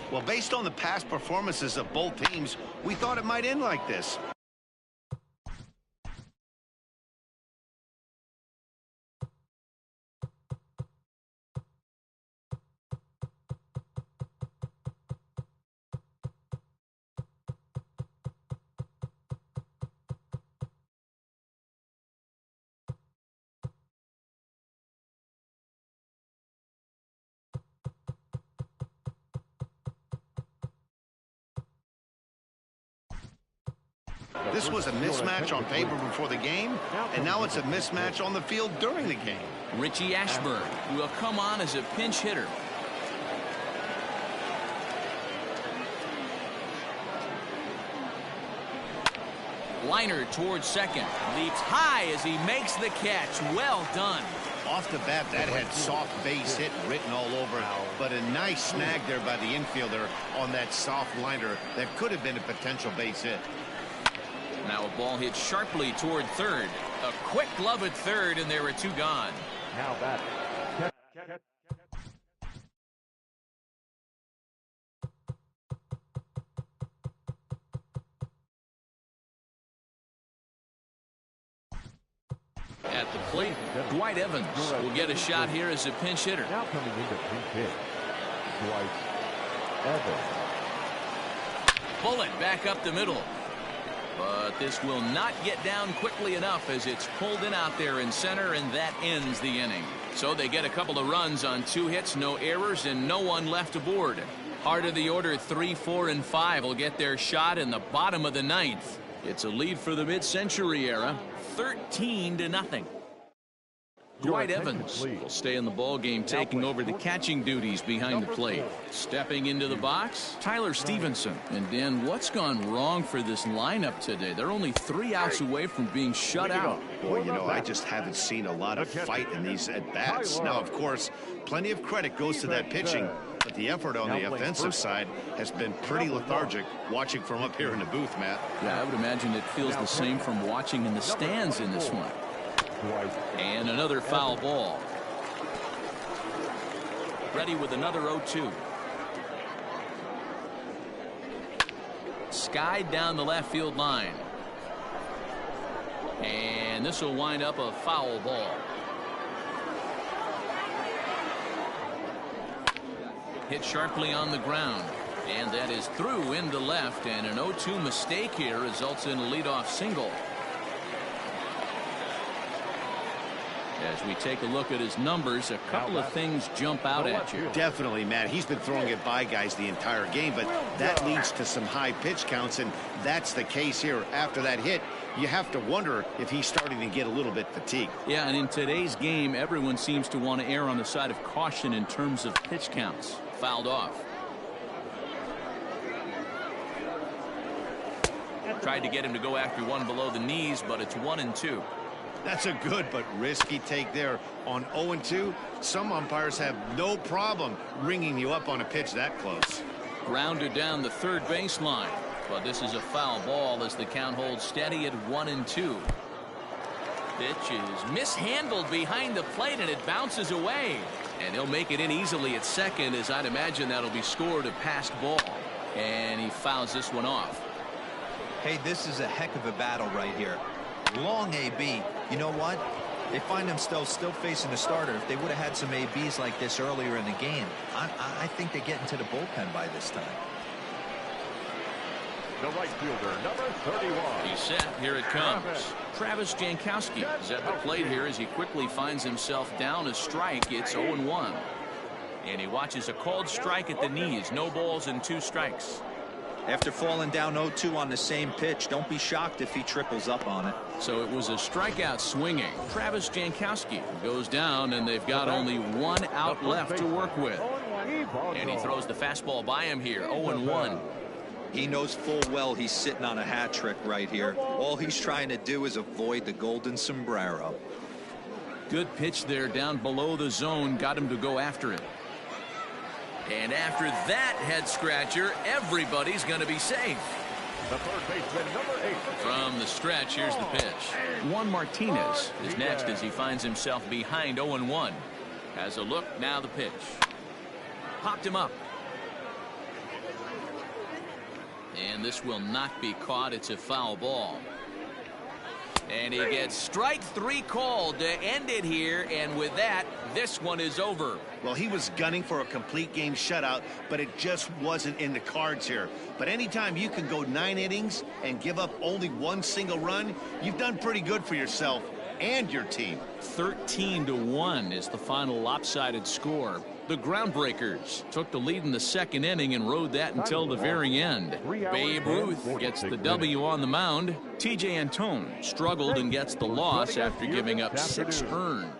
Well, based on the past performances of both teams, we thought it might end like this. This was a mismatch on paper before the game, and now it's a mismatch on the field during the game. Richie Ashburn will come on as a pinch hitter. Liner towards second. Leaps high as he makes the catch. Well done. Off the bat, that had soft base hit written all over it, but a nice snag there by the infielder on that soft liner that could have been a potential base hit. Now a ball hit sharply toward third. A quick glove at third, and there are two gone. Now batting. At the plate, Dwight Evans will get a shot here as a pinch hitter. Now coming into pinch hit, Dwight Evans. Bullet back up the middle. But this will not get down quickly enough as it's pulled in out there in center, and that ends the inning. So they get a couple of runs on 2 hits, no errors, and no one left aboard. Heart of the order 3, 4, and 5 will get their shot in the bottom of the 9th. It's a lead for the mid-century era, 13-0. Dwight Evans will stay in the ball game, taking over the catching duties behind the plate. Stepping into the box, Tyler Stevenson. And Dan, what's gone wrong for this lineup today? They're only 3 outs away from being shut out. Boy, you know, I just haven't seen a lot of fight in these at-bats. Now, of course, plenty of credit goes to that pitching, but the effort on the offensive side has been pretty lethargic watching from up here in the booth, Matt. Yeah, I would imagine it feels the same from watching in the stands in this one. And another foul ball. Ready with another 0-2. Skied down the left field line. And this will wind up a foul ball. Hit sharply on the ground. And that is through into left. And an 0-2 mistake here results in a leadoff single. As we take a look at his numbers, a couple of things jump out at you. Definitely, Matt. He's been throwing it by guys the entire game, but that leads to some high pitch counts, and that's the case here. After that hit, you have to wonder if he's starting to get a little bit fatigued. Yeah, and in today's game, everyone seems to want to err on the side of caution in terms of pitch counts. Fouled off. Tried to get him to go after one below the knees, but it's 1-2. That's a good but risky take there. On 0-2, some umpires have no problem ringing you up on a pitch that close. Grounded down the third baseline. But this is a foul ball as the count holds steady at 1-2. Pitch is mishandled behind the plate, and it bounces away. And he'll make it in easily at second, as I'd imagine that'll be scored a passed ball. And he fouls this one off. Hey, this is a heck of a battle right here. Long AB. You know what? They find themselves still facing the starter. If they would have had some ABs like this earlier in the game, I think they get into the bullpen by this time. The right fielder, number 31. He's set. Here it comes. Travis Jankowski is at the plate here as he quickly finds himself down a strike. It's 0-1. And he watches a called strike at the knees. No balls and 2 strikes. After falling down 0-2 on the same pitch, don't be shocked if he triples up on it. So it was a strikeout swinging. Travis Jankowski goes down, and they've got only 1 out left to work with. And he throws the fastball by him here. 0-1. He knows full well he's sitting on a hat trick right here. All he's trying to do is avoid the golden sombrero. Good pitch there down below the zone. Got him to go after it. And after that head scratcher, everybody's going to be safe. The third baseman, number 8. From the stretch, here's the pitch. Juan Martinez is next as he finds himself behind 0-1. Has a look, now the pitch. Popped him up. And this will not be caught. It's a foul ball. And he gets strike 3 called to end it here. And with that, this one is over. Well, he was gunning for a complete game shutout, but it just wasn't in the cards here. But anytime you can go 9 innings and give up only 1 single run, you've done pretty good for yourself and your team. 13-1 is the final lopsided score. The Groundbreakers took the lead in the 2nd inning and rode that until the very end. Babe Ruth gets the W on the mound. TJ Antone struggled and gets the loss after giving up 6 earned.